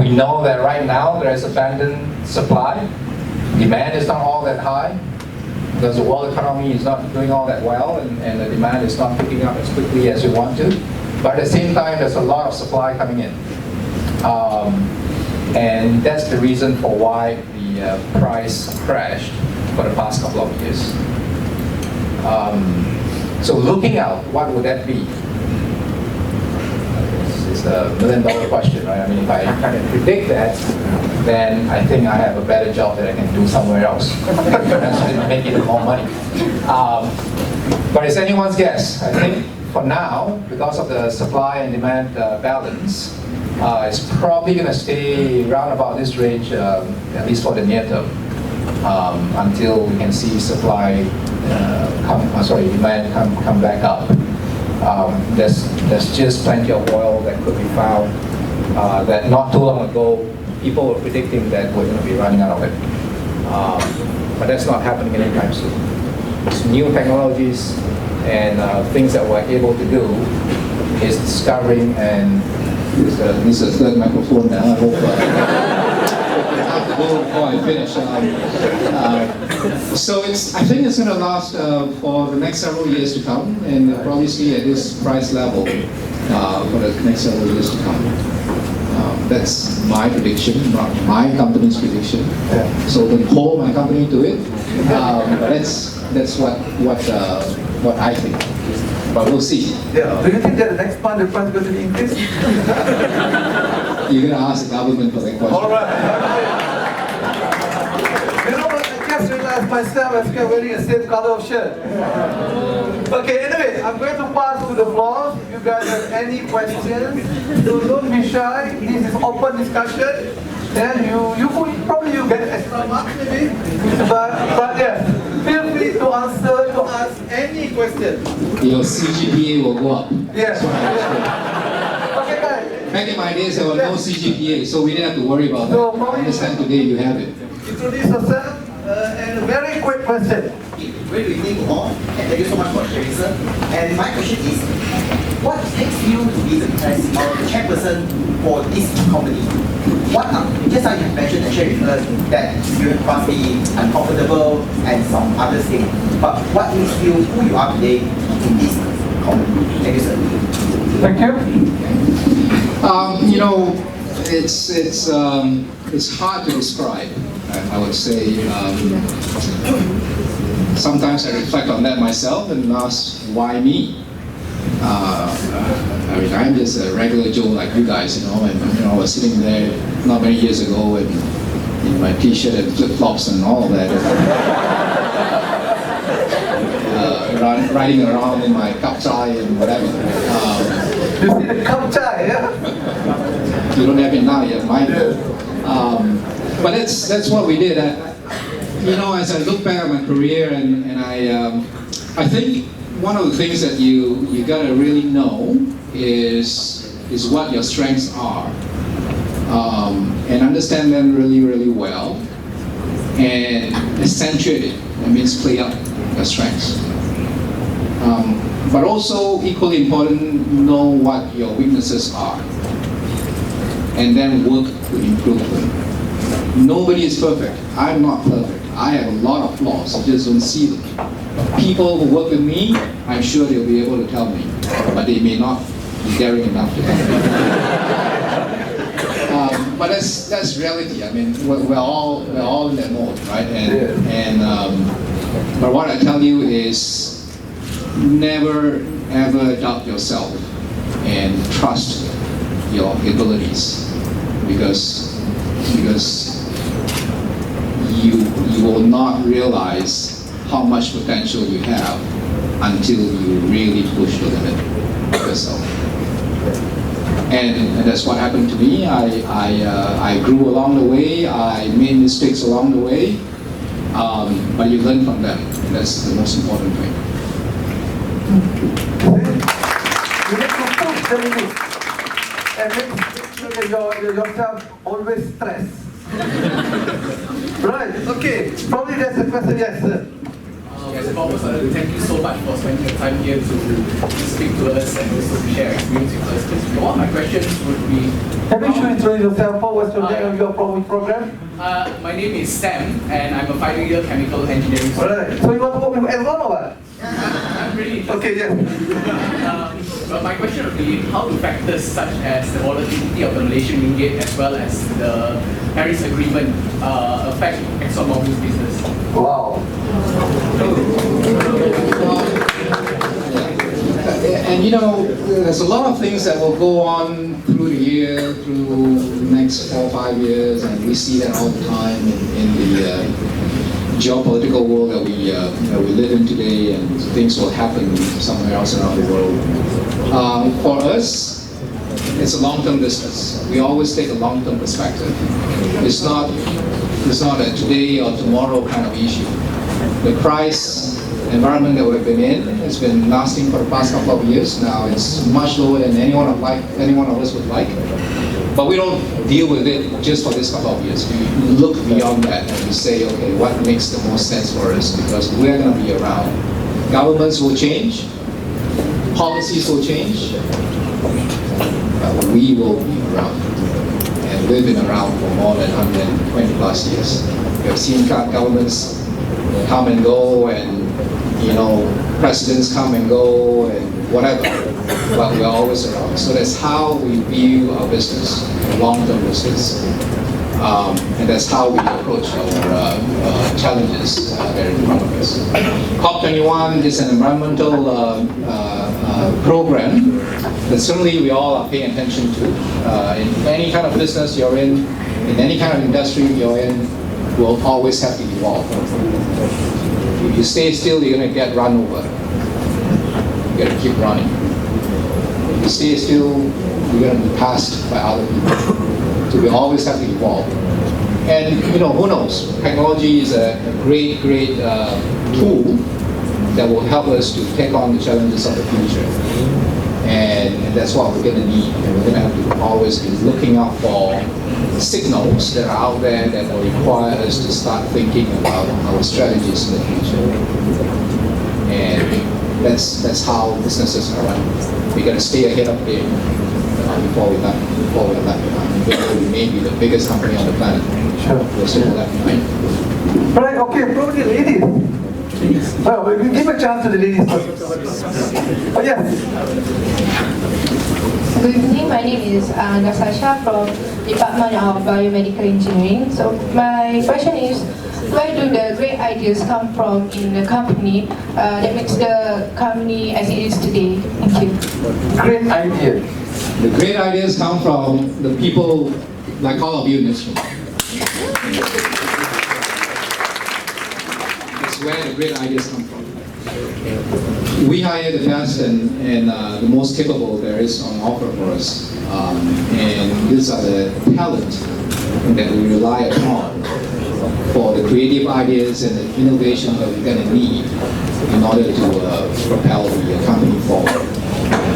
We know that right now there is abundant supply. Demand is not all that high because the world economy is not doing all that well, and the demand is not picking up as quickly as we want to. But at the same time, there's a lot of supply coming in. And that's the reason for why the price crashed for the past couple of years. So looking out, what would that be? It's a $1 million question, right? I mean, if I kind of predict that, then I think I have a better job that I can do somewhere else. That's make even more money. But it's anyone's guess. I think for now, because of the supply and demand balance, it's probably going to stay around about this range, at least for the near term, until we can see demand come back up. There's just plenty of oil that could be found. That not too long ago, people were predicting that we're going to be running out of it, but that's not happening anytime soon. It's new technologies and things that we're able to do is discovering and. This is a third microphone now. I hope I have to go before I finish. So I think it's going to last for the next several years to come, and we'll probably stay at this price level for the next several years to come. That's my prediction, not my company's prediction. So don't hold my company to it. That's what I think. But we'll see. Yeah. Do you think that the next month the price is going to be increased? You're going to ask the government for that question. All right. You know what? I just realized as myself as wearing the same color of shirt. Okay, anyway, I'm going to pass to the floor. If you guys have any questions, so don't be shy. This is open discussion. Then you could probably you get extra marks maybe. But yeah, feel free to ask any question. Your CGPA will go up. Yes. That's what I understood. Okay, guys. Back in my days, there was no CGPA, so we didn't have to worry about that. I understand today you have it. Introduce yourself and a very quick question. Very good evening all, and thank you so much for sharing, sir. And my question is, what makes you to be the president or the chairperson for this company? What are, just like you mentioned and shared with us that you must be uncomfortable and some other things. But what makes you who you are today in this company? Thank you, sir. Thank you. You know, it's hard to describe. I would say. Sometimes I reflect on that myself and ask, why me? I mean, I'm just a regular Joe like you guys, you know. And I was sitting there not many years ago in my T-shirt and flip-flops and all of that. Riding around in my cup tie and whatever. You see the cup tie, yeah? You don't have it now, you have mine. But that's what we did. You know, as I look back at my career, and I think one of the things that you gotta really know is what your strengths are, and understand them really well, and accentuate it. That means play up your strengths. But also equally important, know what your weaknesses are, and then work to improve them. Nobody is perfect. I'm not perfect. I have a lot of flaws. You just don't see them. People who work with me, I'm sure they'll be able to tell me, but they may not be daring enough to tell me. But that's reality. I mean, we're all in that mode, right? But what I tell you is, never ever doubt yourself and trust your abilities, because you will not realize how much potential you have until you really push the limit yourself. And that's what happened to me. I grew along the way. I made mistakes along the way, but you learn from them. And that's the most important thing. You need to push the limit and make sure that yourself always stressed. Right, okay. Probably that's a question, yes, sir. Yes, thank you so much for spending your time here to speak to us and also to share experience with us. One of my questions would be... Have you should introduce yourself? What's your name of your program? My name is Sam, and I'm a final year chemical engineering student. Alright, so you want to work with L1 or what? I'm really interested. Okay, yes. But my question would be, how do factors such as the volatility of the Malaysian ringgit as well as the Paris Agreement affect ExxonMobil's business? Wow. And you know, there's a lot of things that will go on through the year, through the next 4 or 5 years, and we see that all the time in the geopolitical world that we live in today, and things will happen somewhere else around the world. For us, it's a long-term business. We always take a long-term perspective. It's not a today or tomorrow kind of issue. The price environment that we've been in has been lasting for the past couple of years now. It's much lower than any one of us would like. But we don't deal with it just for this couple of years. We look beyond that and we say, okay, what makes the most sense for us? Because we're going to be around. Governments will change, policies will change, but we will be around. And we've been around for more than 120 plus years. We have seen governments come and go, and presidents come and go, and whatever. But we're always around. So that's how we view our business, long-term business. And that's how we approach our challenges that are in front of us. COP21 is an environmental program that certainly we all are paying attention to. In any kind of business you're in any kind of industry you're in, will always have to evolve. If you stay still, you're going to get run over. You got to keep running. If you stay still, you're going to be passed by other people. So we always have to evolve. And who knows? Technology is a great tool that will help us to take on the challenges of the future. And that's what we're going to need. And we're going to have to always be looking out for signals that are out there that will require us to start thinking about our strategies in the future. And that's how businesses are run. We got to stay ahead of the game before we're left behind. We may be the biggest company on the planet. Sure. We're still left behind. Right, okay, probably ladies. Well, we'll give a chance to the ladies first. Oh, yes. Good evening, my name is Nasasha from Department of Biomedical Engineering. So my question is, where do the great ideas come from in the company that makes the company as it is today? Thank you. Great idea. The great ideas come from the people like all of you in this room. That's where the great ideas come from. We hire the best and the most capable there is on offer for us. And these are the talent that we rely upon for the creative ideas and the innovation that we're going to need in order to propel the company forward.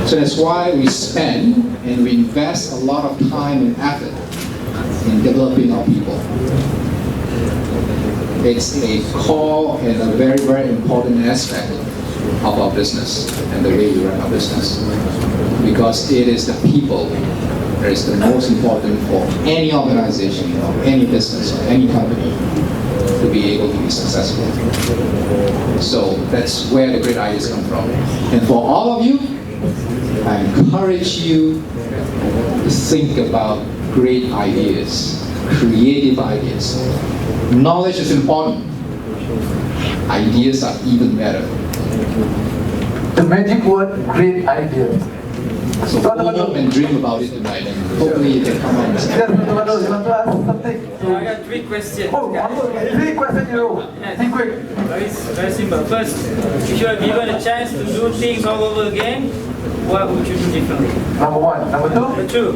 So that's why we spend and we invest a lot of time and effort in developing our people. It's a core and a very, very important aspect of our business and the way we run our business. Because it is the people that is the most important for any organization or any business or any company to be able to be successful. So that's where the great ideas come from. And for all of you, I encourage you to think about great ideas, creative ideas. Knowledge is important. Ideas are even better. The magic word, great idea. So go home and dream about it tonight, and hopefully you can come out and say, Yes, Mr. Manu, you want to ask something? I got 3 questions. Oh, three questions in a row. Be quick. Very simple. First, if you are given a chance to do things all over again, what would you do differently? Number one. Number two? Number 2,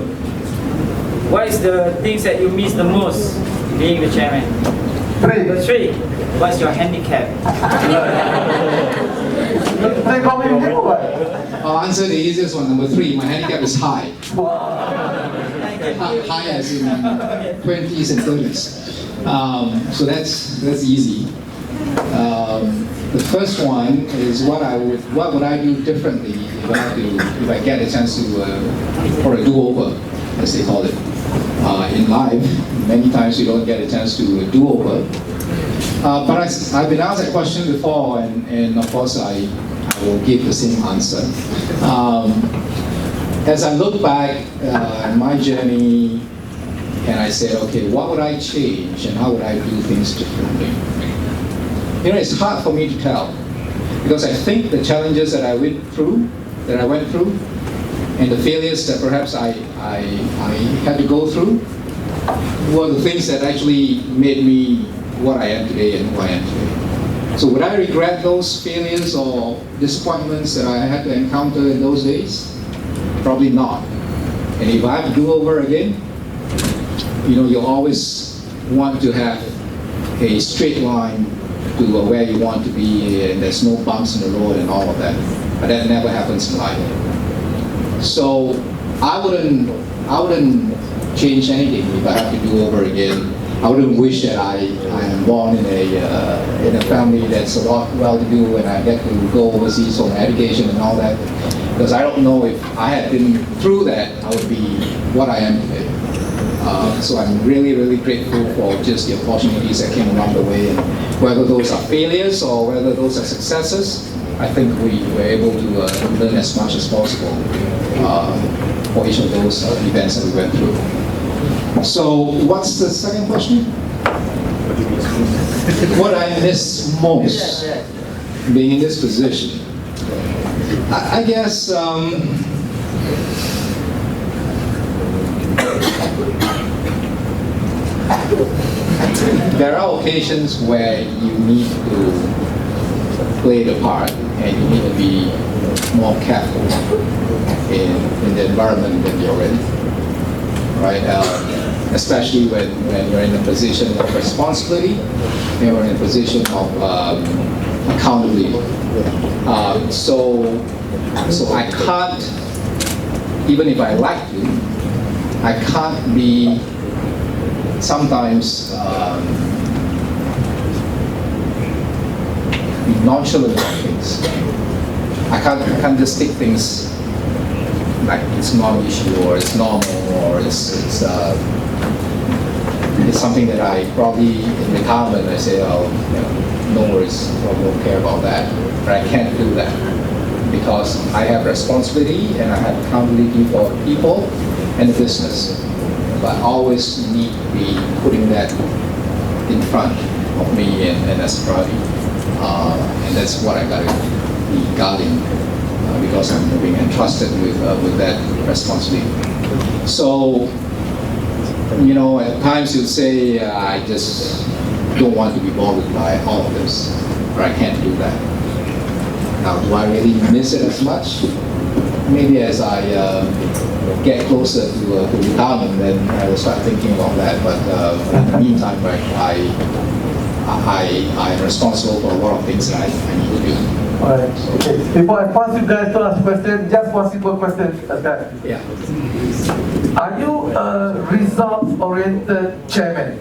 what is the things that you miss the most being the chairman? Number 3, what's your handicap? They call me you, what? I'll answer the easiest one. Number 3, my handicap is high. High as in 20s and 30s. So that's easy. The first one is what would I do differently if I get a chance to or a do-over, as they call it. In life, many times you don't get a chance to do over. But I've been asked that question before, and of course I will give the same answer. As I look back in my journey, and I said, okay, what would I change, and how would I do things differently? It's hard for me to tell, because I think the challenges that I went through, and the failures that perhaps I had to go through, were the things that actually made me what I am today and who I am today. So would I regret those failures or disappointments that I had to encounter in those days? Probably not. And if I have to do over again, you always want to have a straight line to where you want to be, and there's no bumps in the road and all of that. But that never happens in life. So I wouldn't change anything if I have to do over again. I wouldn't wish that I am born in a family that's a lot well-to-do and I get to go overseas for my education and all that. Because I don't know if I had been through that, I would be what I am today. So I'm really, really grateful for just the opportunities that came along the way. And whether those are failures or whether those are successes, I think we were able to learn as much as possible for each of those events that we went through. So what's the second question? What I miss most being in this position? I guess there are occasions where you need to play the part and you need to be more careful in the environment that you're in, right? Especially when you're in a position of responsibility, and you're in a position of accountability. So I can't, even if I like to, I can't be sometimes nonchalant about things. I can't just take things like it's not an issue or it's normal or it's something that I probably in retirement I say, oh, no worries, I don't care about that. But I can't do that because I have responsibility and I have accountability for people and the business. But I always need to be putting that in front of me and as a priority. And that's what I got to be guarding because I'm being entrusted with that responsibility. So, at times you'd say, I just don't want to be bothered by all of this, or I can't do that. Now, do I really miss it as much? Maybe as I get closer to retirement, then I will start thinking about that. But in the meantime, I'm responsible for a lot of things that I need to do. Alright. Okay. Before I pass you guys to ask questions, just one simple question. Yeah. Are you a result-oriented chairman?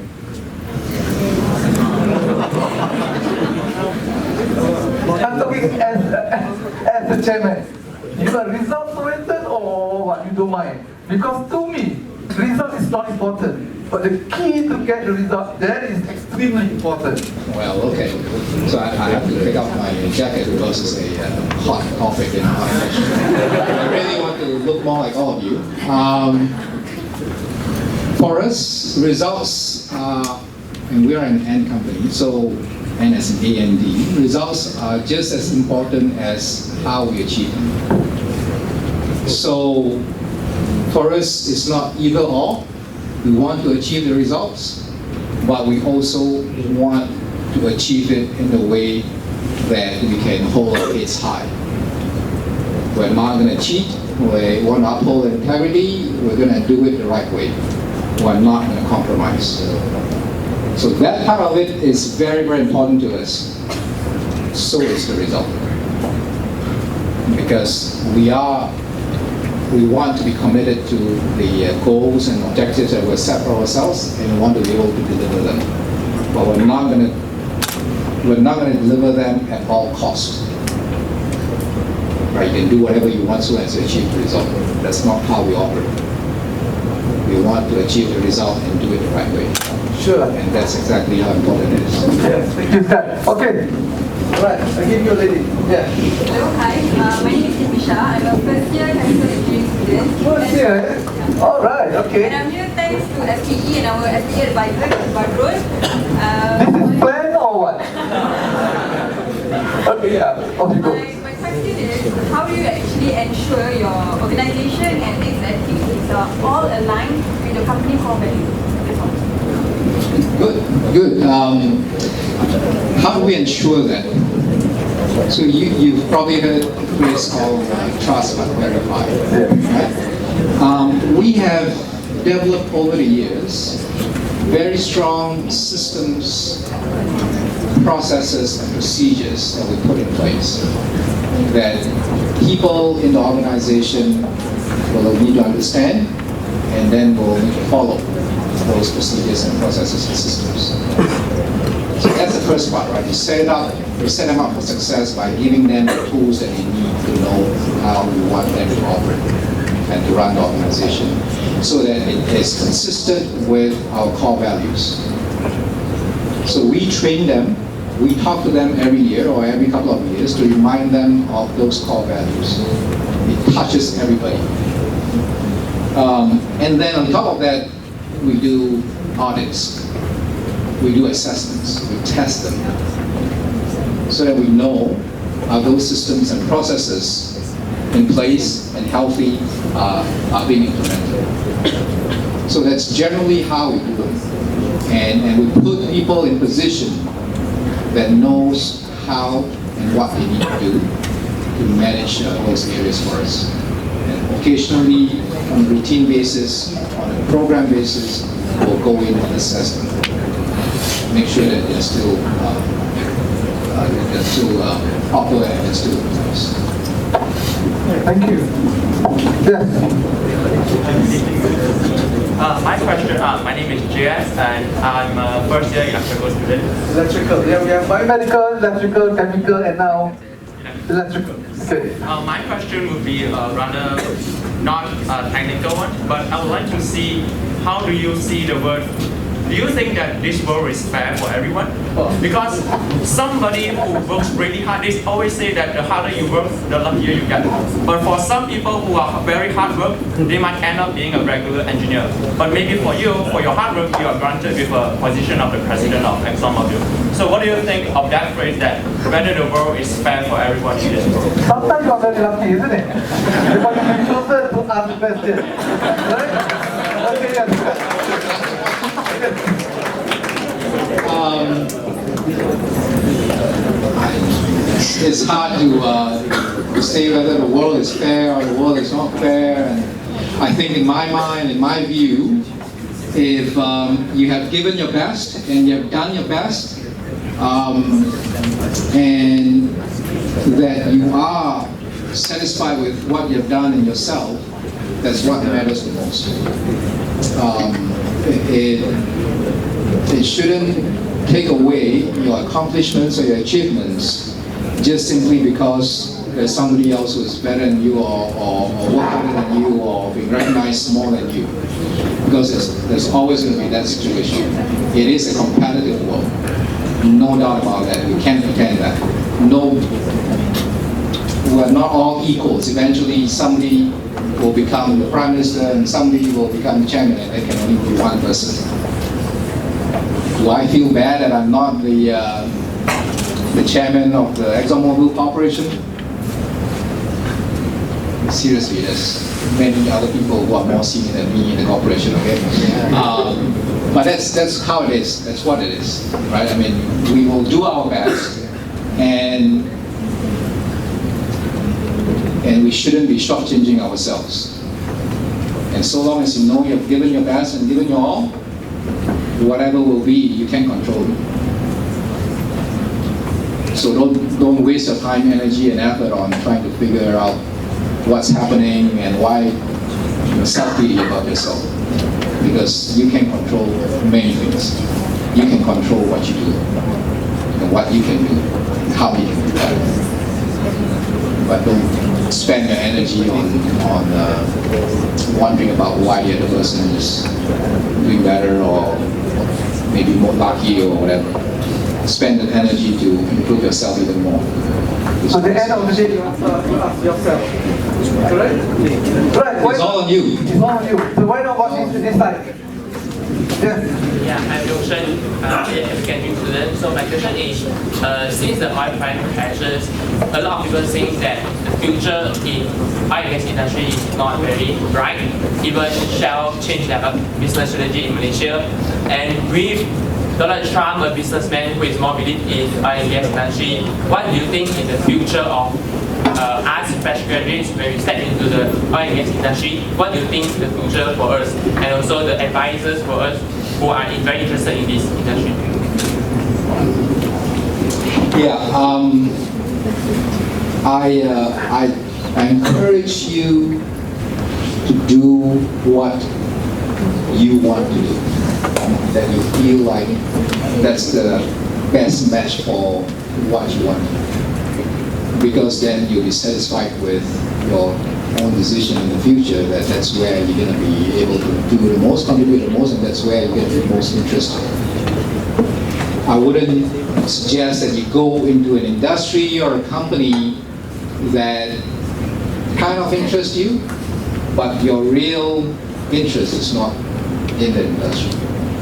I'm talking as a chairman. You are result-oriented or what? You don't mind? Because to me, result is not important. But the key to get the result, that is extremely important. Well, okay. So I have to pick up my jacket because it's a hot topic in my session. I really want to look more like all of you. For us, results and we are an N company, so N as an A&D, results are just as important as how we achieve them. So for us, it's not either or. We want to achieve the results, but we also want to achieve it in a way that we can hold our heads high. We're not going to cheat. We want to uphold integrity. We're going to do it the right way. We're not going to compromise. So that part of it is very, very important to us. So is the result. Because we want to be committed to the goals and objectives that we set for ourselves, and we want to be able to deliver them. But we're not going to deliver them at all costs. Right? You can do whatever you want to achieve the result. That's not how we operate. We want to achieve the result and do it the right way. Sure. And that's exactly how important it is. Yes, thank you, sir. Okay. Right, I'll give you a lady. Yeah. Hello, hi. My name is Tisha. I'm a first-year chemical engineering student. First year, eh? All right, okay. And I'm here thanks to SPE and our SPE advisor, Badrul. This is plan or what? Okay, yeah. Off you go. My question is, how do you actually ensure your organization and its activities are all aligned with the company core values? Good. How do we ensure that? So you've probably heard a phrase called trust but verify. Right? We have developed over the years very strong systems, processes, and procedures that we put in place that people in the organization will need to understand and then will need to follow those procedures and processes and systems. So that's the first part, right? You set them up for success by giving them the tools that they need to know how we want them to operate and to run the organization so that it is consistent with our core values. So we train them, we talk to them every year or every couple of years to remind them of those core values. It touches everybody. And then on top of that, we do audits, we do assessments, we test them, so that we know are those systems and processes in place and healthy are being implemented. So that's generally how we do it. and we put people in position that knows how and what they need to do to manage those areas for us. And occasionally, on a routine basis, on a program basis, we'll go in and assess them. Make sure that they're still popular and they're still nice. Thank you. Yes. My question, my name is JS and I'm a first year electrical student. Electrical. Yeah, we have biomedical, electrical, chemical, and now electrical. Okay. My question would be rather not a technical one, but I would like to see how do you see the world. Do you think that this world is fair for everyone? Because somebody who works really hard, they always say that the harder you work, the luckier you get. But for some people who are very hard work, they might end up being a regular engineer. But maybe for you, for your hard work, you are granted with a position of the president of ExxonMobil. So what do you think of that phrase that whether the world is fair for everyone in this world? Sometimes you are very lucky, isn't it? Because you can closer to ask the question. Right? Okay, yes. It's hard to say whether the world is fair or the world is not fair. And I think in my mind, in my view, if you have given your best and you have done your best, and that you are satisfied with what you have done in yourself, that's what matters the most. It shouldn't take away your accomplishments or your achievements just simply because there's somebody else who's better than you or work better than you or being recognized more than you. Because there's always going to be that situation. It is a competitive world. No doubt about that. We can't pretend that. No, we're not all equals. Eventually somebody will become the prime minister and somebody will become the chairman and there can only be one person. Do I feel bad that I'm not the chairman of the ExxonMobil Corporation? Seriously, there's many other people who are more senior than me in the corporation, okay? But that's how it is. That's what it is, right? I mean, we will do our best, and we shouldn't be shortchanging ourselves. And so long as you know you've given your best and given your all, whatever will be, you can control it. So don't waste your time, energy, and effort on trying to figure out what's happening and why you're self-pity about yourself. Because you can control many things. You can control what you do, and what you can do, and how you can do that. But don't spend your energy on wondering about why the other person is doing better or maybe more lucky or whatever. Spend that energy to improve yourself even more. So the end of the day, you have to ask yourself. Correct? Right. It's all on you. It's all on you. So why not watch into this side? Yes. Yeah, I'm Roshan, a chemistry student. So my question is, since the oil price crashes, a lot of people think that the future in oil and gas industry is not very bright. Even Shell changed their business strategy in Malaysia. And with Donald Trump, a businessman who is more believed in oil and gas industry, what do you think is the future of us fresh graduates when we step into the oil and gas industry? What do you think the future for us and also the advisors for us who are very interested in this industry? Yeah, I encourage you to do what you want to do, that you feel like that's the best match for what you want to do. Because then you'll be satisfied with your own decision in the future that that's where you're going to be able to do the most, contribute the most, and that's where you get the most interest. I wouldn't suggest that you go into an industry or a company that kind of interests you, but your real interest is not in the industry.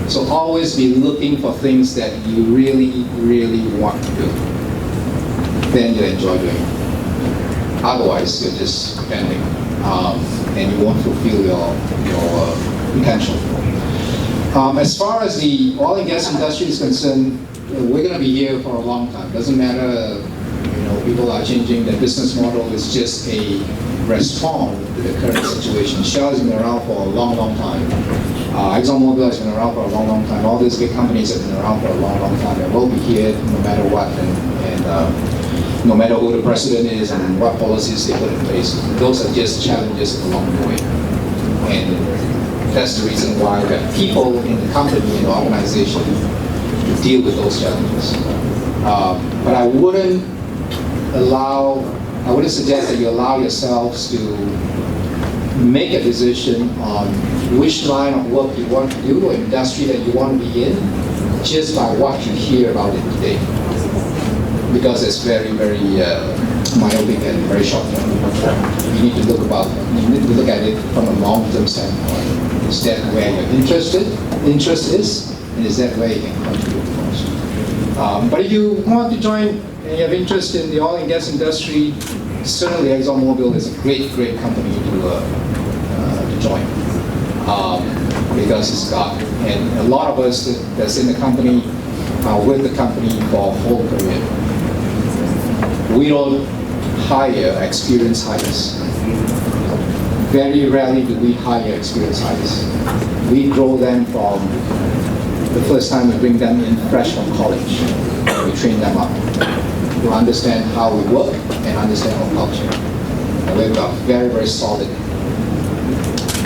So always be looking for things that you really, really want to do. Then you'll enjoy doing it. Otherwise, you're just spending, and you won't fulfill your potential. As far as the oil and gas industry is concerned, we're going to be here for a long time. Doesn't matter, people are changing their business model. It's just a response to the current situation. Shell has been around for a long, long time. ExxonMobil has been around for a long, long time. All these big companies have been around for a long, long time. They will be here no matter what, and no matter who the president is and what policies they put in place. Those are just challenges along the way. And that's the reason why we have people in the company and the organization to deal with those challenges. But I wouldn't suggest that you allow yourselves to make a decision on which line of work you want to do or industry that you want to be in just by what you hear about it today. Because it's very, very myopic and very short-term. You need to look at it from a long-term standpoint. Is that where your interest is, and is that where you can contribute the most? But if you want to join and you have interest in the oil and gas industry, certainly ExxonMobil is a great, great company to join. Because it's got, and a lot of us that's in the company are with the company for a whole career. We don't hire experienced hires. Very rarely do we hire experienced hires. We grow them from the first time we bring them in fresh from college. We train them up to understand how we work and understand our culture. And we've got very, very solid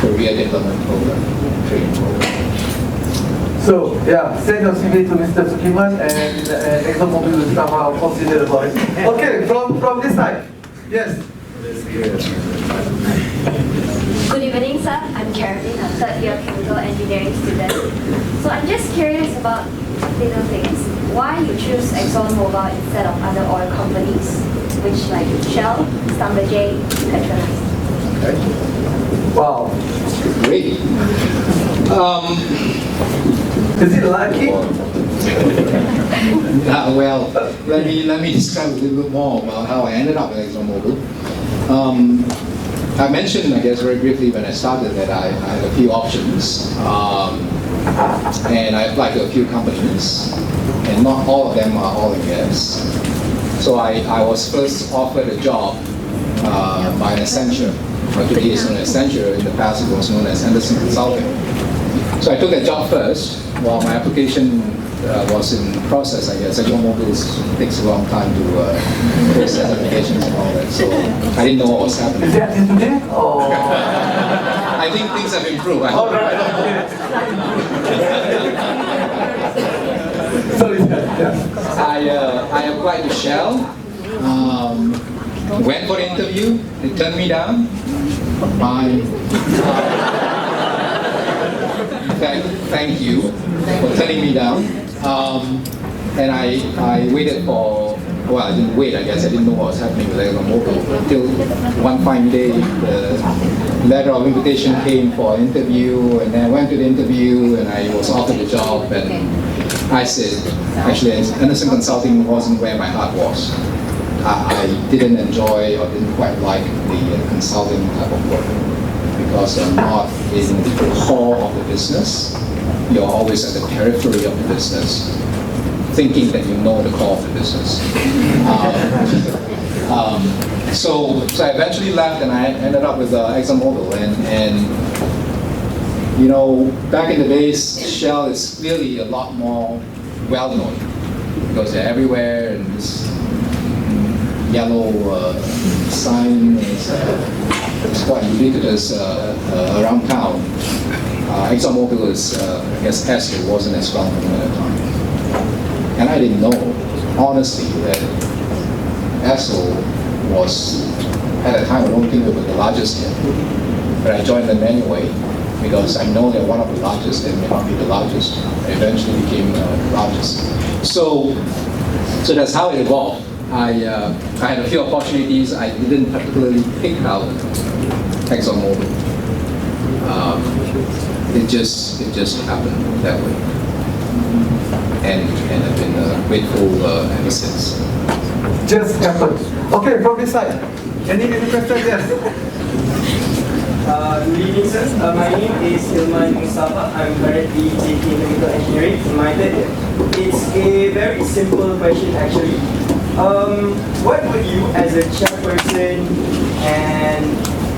career development program, training program. So, yeah, send your CV to Mr. Sukiman and ExxonMobil will somehow consider about it. Okay, from this side. Yes. Good evening, sir. I'm Caroline, a third-year chemical engineering student. So I'm just curious about little things. Why you choose ExxonMobil instead of other oil companies, which like Shell, Schlumberger, Petronas? Okay. Wow. Great. Is it lucky? Well, let me describe a little bit more about how I ended up at ExxonMobil. I mentioned, I guess, very briefly when I started that I had a few options, and I applied to a few companies, and not all of them are oil and gas. So I was first offered a job by an Accenture. Today it's known as Accenture. In the past it was known as Anderson Consulting. So I took that job first while my application was in process. I guess ExxonMobil takes a long time to process applications and all that. So I didn't know what was happening. Is that today or? I think things have improved. I hope. Sorry, yeah. I applied to Shell. Went for the interview. They turned me down. Thank you for turning me down. And I waited for, well, I didn't wait, I guess. I didn't know what was happening with ExxonMobil until one fine day the letter of invitation came for an interview, and then I went to the interview and I was offered the job, and I said, actually, Anderson Consulting wasn't where my heart was. I didn't enjoy or didn't quite like the consulting type of work because you're not in the core of the business. You're always at the periphery of the business, thinking that you know the core of the business. So I eventually left and I ended up with ExxonMobil, and you know, back in the days, Shell is clearly a lot more well-known because they're everywhere, and this yellow sign is quite ubiquitous around town. ExxonMobil is, I guess, Esso wasn't as well known at the time. And I didn't know, honestly, that Esso was, at the time, I don't think they were the largest yet. But I joined them anyway, because I know they're one of the largest, they may not be the largest. I eventually became the largest. So that's how it evolved. I had a few opportunities. I didn't particularly pick out ExxonMobil. It just happened that way, and I've been grateful ever since. Just happened. Okay, from this side. Any questions? Yes. Good evening, sir. My name is Ilman Mustafa. I'm currently taking chemical engineering in my third year. It's a very simple question, actually. What would you, as a chairperson and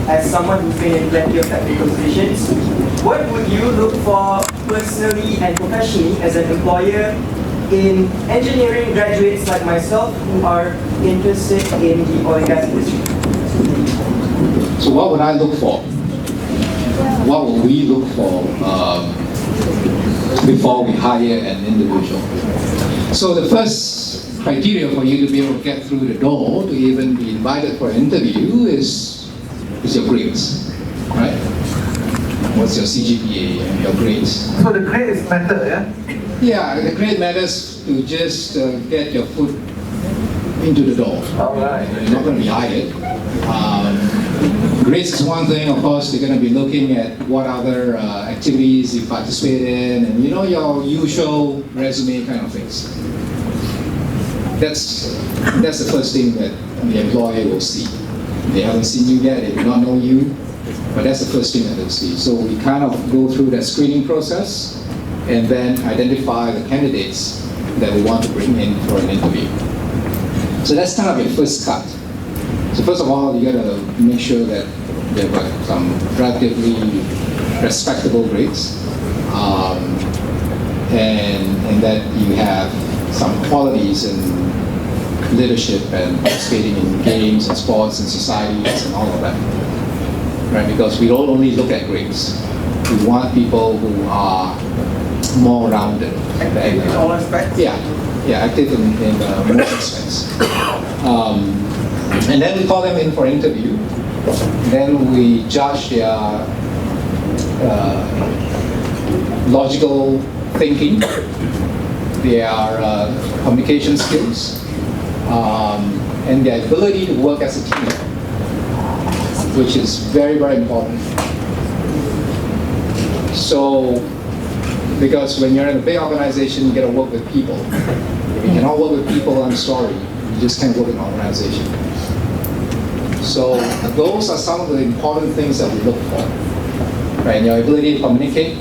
as someone who's been in plenty of technical positions, what would you look for personally and professionally as an employer in engineering graduates like myself who are interested in the oil and gas industry? So what would I look for? What will we look for before we hire an individual? So the first criteria for you to be able to get through the door to even be invited for an interview is your grades, right? What's your CGPA and your grades? So the grades matter, yeah? Yeah, the grade matters to just get your foot into the door. All right. You're not going to be hired. Grades is one thing, of course. They're going to be looking at what other activities you participate in, and you know, your usual resume kind of things. That's the first thing that the employer will see. They haven't seen you yet, they do not know you, but that's the first thing that they'll see. So we kind of go through that screening process and then identify the candidates that we want to bring in for an interview. So that's kind of your first cut. So first of all, you got to make sure that they've got some relatively respectable grades, and that you have some qualities in leadership and participating in games and sports and societies and all of that, right? Because we don't only look at grades. We want people who are more rounded. Active in all aspects? Yeah, active in most aspects. And then we call them in for interview. Then we judge their logical thinking, their communication skills, and their ability to work as a team, which is very, very important. So, because when you're in a big organization, you got to work with people. If you cannot work with people, I'm sorry, you just can't work in an organization. So those are some of the important things that we look for, right? Your ability to communicate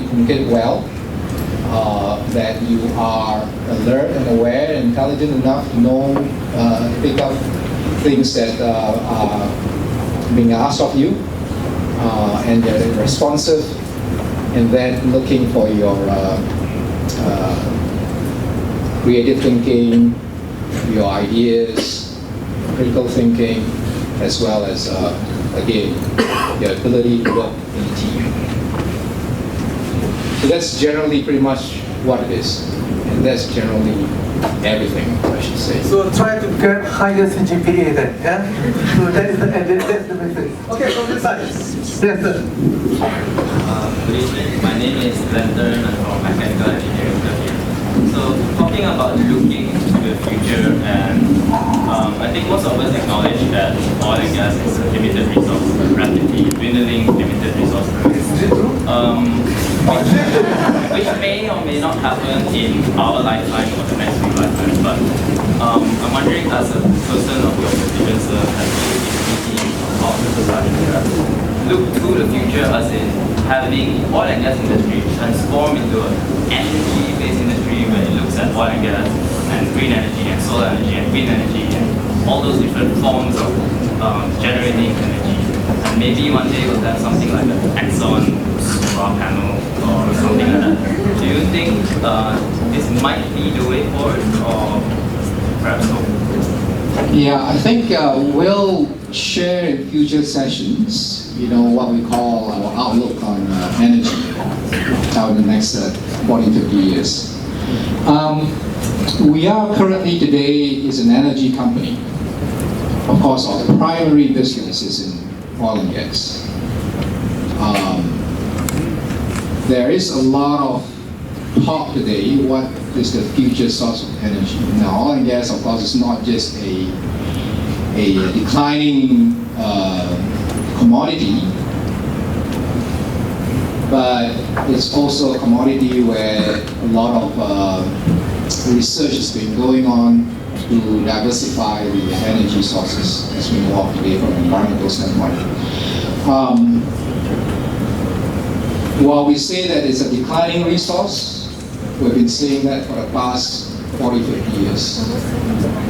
well, that you are alert and aware and intelligent enough to know, pick up things that are being asked of you, and they're responsive, and then looking for your creative thinking, your ideas, critical thinking, as well as, again, your ability to work in a team. So that's generally pretty much what it is. And that's generally everything, I should say. So try to get higher CGPA then, yeah? So that's the message. Okay, from this side. Yes, sir. Good evening. My name is Lantern. I'm from Mechanical Engineering Studies. So talking about looking to the future, and I think most of us acknowledge that oil and gas is a limited resource, rapidly dwindling limited resource. Which may or may not happen in our lifetime or the next few lifetimes. But I'm wondering, as a person of your position, sir, as you thinking about the society, look to the future as in having oil and gas industry transform into an energy-based industry where it looks at oil and gas and green energy and solar energy and wind energy and all those different forms of generating energy. And maybe one day we'll have something like an Exxon solar panel or something like that. Do you think this might be the way forward, or perhaps no? Yeah, I think we'll share in future sessions, you know, what we call our outlook on energy out in the next 40, 50 years. We are currently today is an energy company. Of course, our primary business is in oil and gas. There is a lot of talk today, what is the future source of energy? Now, oil and gas, of course, is not just a declining commodity, but it's also a commodity where a lot of research has been going on to diversify the energy sources as we know of today from an environmental standpoint. While we say that it's a declining resource, we've been saying that for the past 40, 50 years.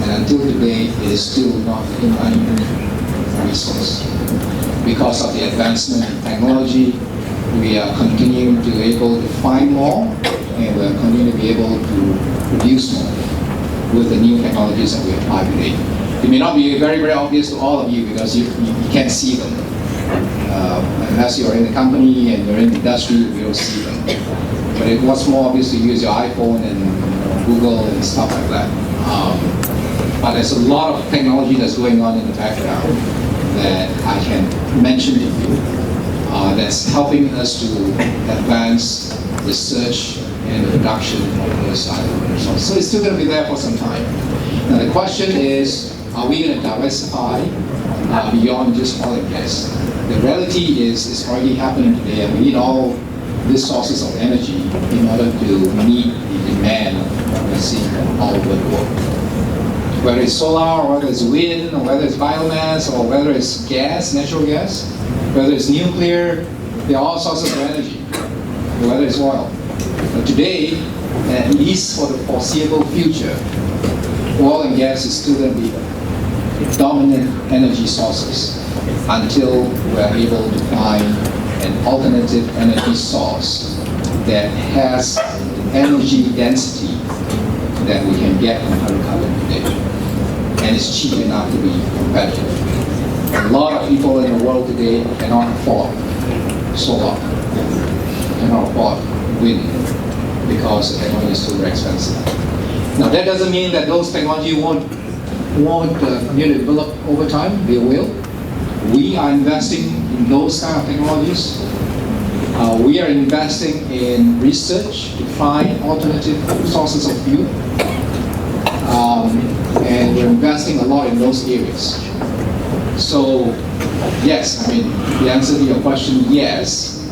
And until today, it is still not a declining resource. Because of the advancement in technology, we are continuing to be able to find more, and we are continuing to be able to produce more with the new technologies that we apply today. It may not be very, very obvious to all of you because you can't see them. Unless you're in the company and you're in the industry, you don't see them. But it was more obvious to use your iPhone and Google and stuff like that. But there's a lot of technology that's going on in the background that I can mention to you that's helping us to advance research and the production of those items. So it's still going to be there for some time. Now the question is, are we going to diversify beyond just oil and gas? The reality is it's already happening today, and we need all these sources of energy in order to meet the demand that we're seeing all over the world. Whether it's solar, or whether it's wind, or whether it's biomass, or whether it's gas, natural gas, whether it's nuclear, there are all sources of energy, whether it's oil. But today, at least for the foreseeable future, oil and gas is still going to be dominant energy sources until we're able to find an alternative energy source that has energy density that we can get from hydrocarbon today. And it's cheap enough to be competitive. A lot of people in the world today cannot afford solar, cannot afford wind, because the technology is too very expensive. Now that doesn't mean that those technology won't continue to develop over time. They will. We are investing in those kind of technologies. We are investing in research to find alternative sources of fuel. And we're investing a lot in those areas. So, yes, I mean, the answer to your question, yes.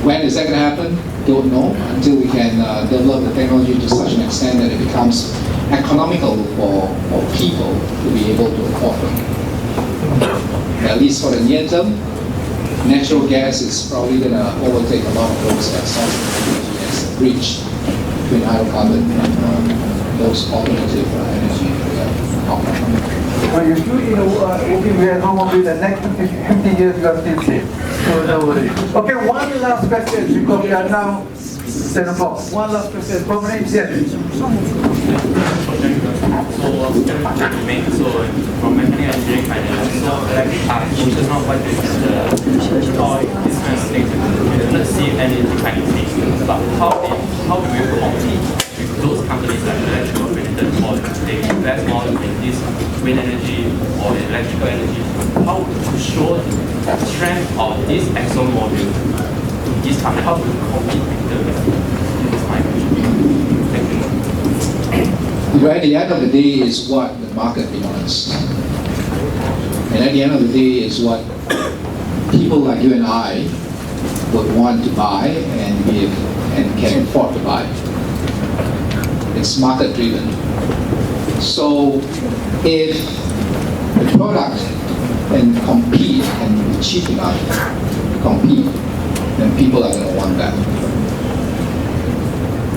When is that going to happen? Don't know, until we can develop the technology to such an extent that it becomes economical for people to be able to afford them. At least for the near term, natural gas is probably going to overtake a lot of those sources of energy as a bridge between hydrocarbon and those alternative energy. Well, you should, working with ExxonMobil the next 50 years, you are still safe. So no worry. Okay, one last question because we are now 10 o'clock. One last question. From yes. From mechanical engineering finance, so like just not what is the oil, this kind of things, we do not see any declining things. But how do we compete with those companies like electrical related or they invest more in this wind energy or electrical energy? How to show the strength of this ExxonMobil to this company? How to compete with them? This is my question. Thank you. At the end of the day is what the market demands. And at the end of the day is what people like you and I would want to buy and can afford to buy. It's market driven. So if the product can compete and be cheap enough to compete, then people are going to want that.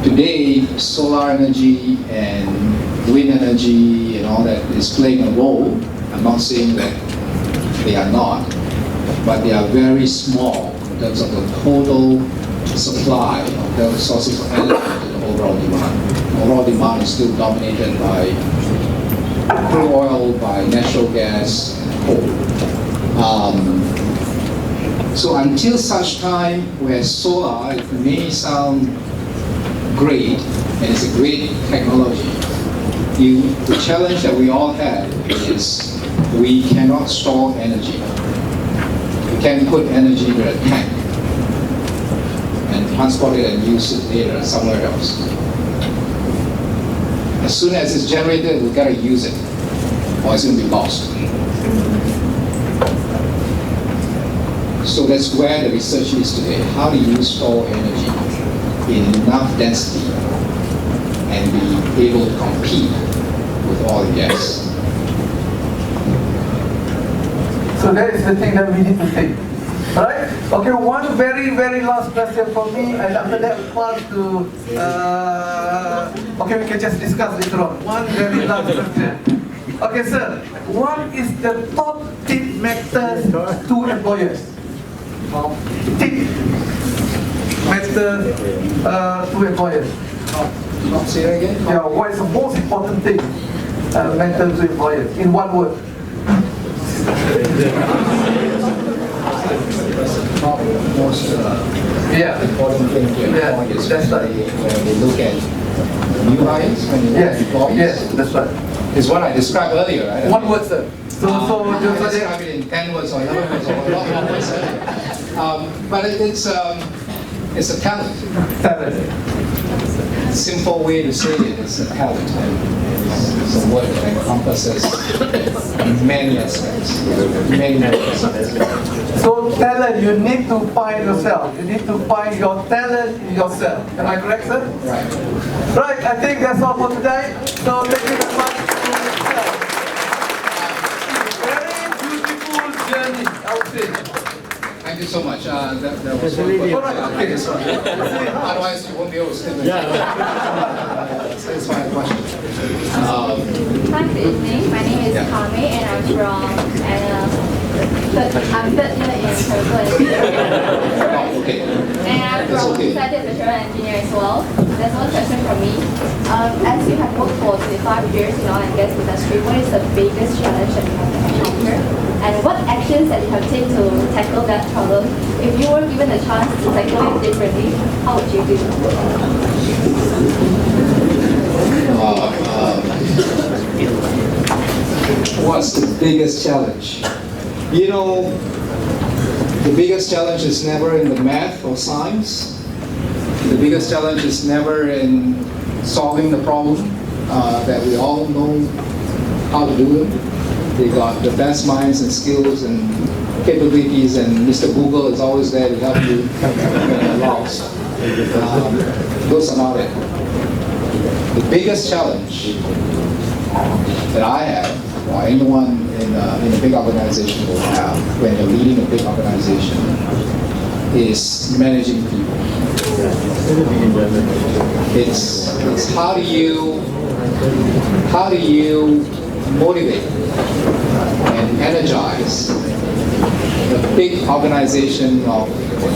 Today, solar energy and wind energy and all that is playing a role. I'm not saying that they are not, but they are very small in terms of the total supply of those sources of energy to the overall demand. Overall demand is still dominated by crude oil, by natural gas, and coal. So until such time where solar, it may sound great, and it's a great technology, the challenge that we all have is we cannot store energy. We can put energy in a tank and transport it and use it later somewhere else. As soon as it's generated, we've got to use it, or it's going to be lost. So that's where the research is today. How do you store energy in enough density and be able to compete with oil and gas? So that is the thing that we need to think. Right? Okay, one very last question from me, and after that we pass to, okay, we can just discuss later on. One very last question. Okay, sir, what is the top tip method to employers? Tip method to employers. Say that again? Yeah, what is the most important thing method to employers in one word? Most important thing to employers that's right. when they look at new hires, when they look at employees. Yes, that's right. Is what I described earlier, right? One word, sir. So I described it in 10 words or 11 words or a lot more words earlier. But it's a talent. Simple way to say it is a talent. It's a word that encompasses many aspects. Many aspects. So talent, you need to find yourself. You need to find your talent in yourself. Am I correct, sir? Right. Right, I think that's all for today. So thank you very much. Very beautiful journey, I would say. Thank you so much. That was one question. All right, okay. Otherwise, you won't be able to sleep. Satisfying question. Hi, good evening. My name is Kame, and I'm from I'm third year in chemical engineering. Okay. And I'm from studied petroleum engineer as well. There's one question from me. As you have worked for 25 years in oil and gas industry, what is the biggest challenge that you have encountered? And what actions that you have taken to tackle that problem? If you were given a chance to tackle it differently, how would you do? What's the biggest challenge? You know, the biggest challenge is never in the math or science. The biggest challenge is never in solving the problem that we all know how to do it. They got the best minds and skills and capabilities, and Mr. Google is always there to help you when you're lost. Those are not it. The biggest challenge that I have, or anyone in a big organization will have when they're leading a big organization, is managing people. It's how do you motivate and energize a big organization of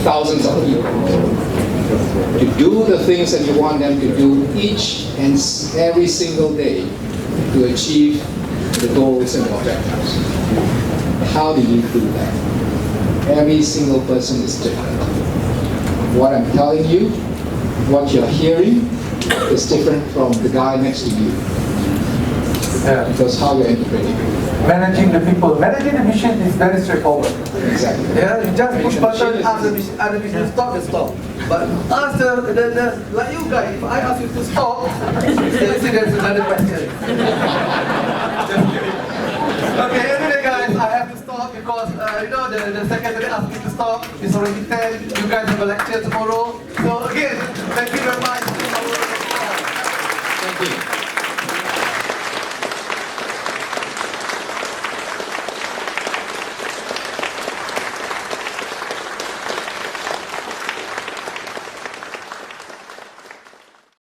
thousands of people to do the things that you want them to do each and every single day to achieve the goals and objectives. How do you do that? Every single person is different. What I'm telling you, what you're hearing, is different from the guy next to you. Yeah. Because how you're interpreting it. Managing the people, managing the machine is very straightforward. Exactly. Yeah, you just push button, ask the machine stop, they stop. But ask the like you guys, if I ask you to stop, you see there's another question. Okay, anyway guys, I have to stop because you know the secretary asked me to stop. It's already 10. You guys have a lecture tomorrow. So again, thank you very much. Thank you.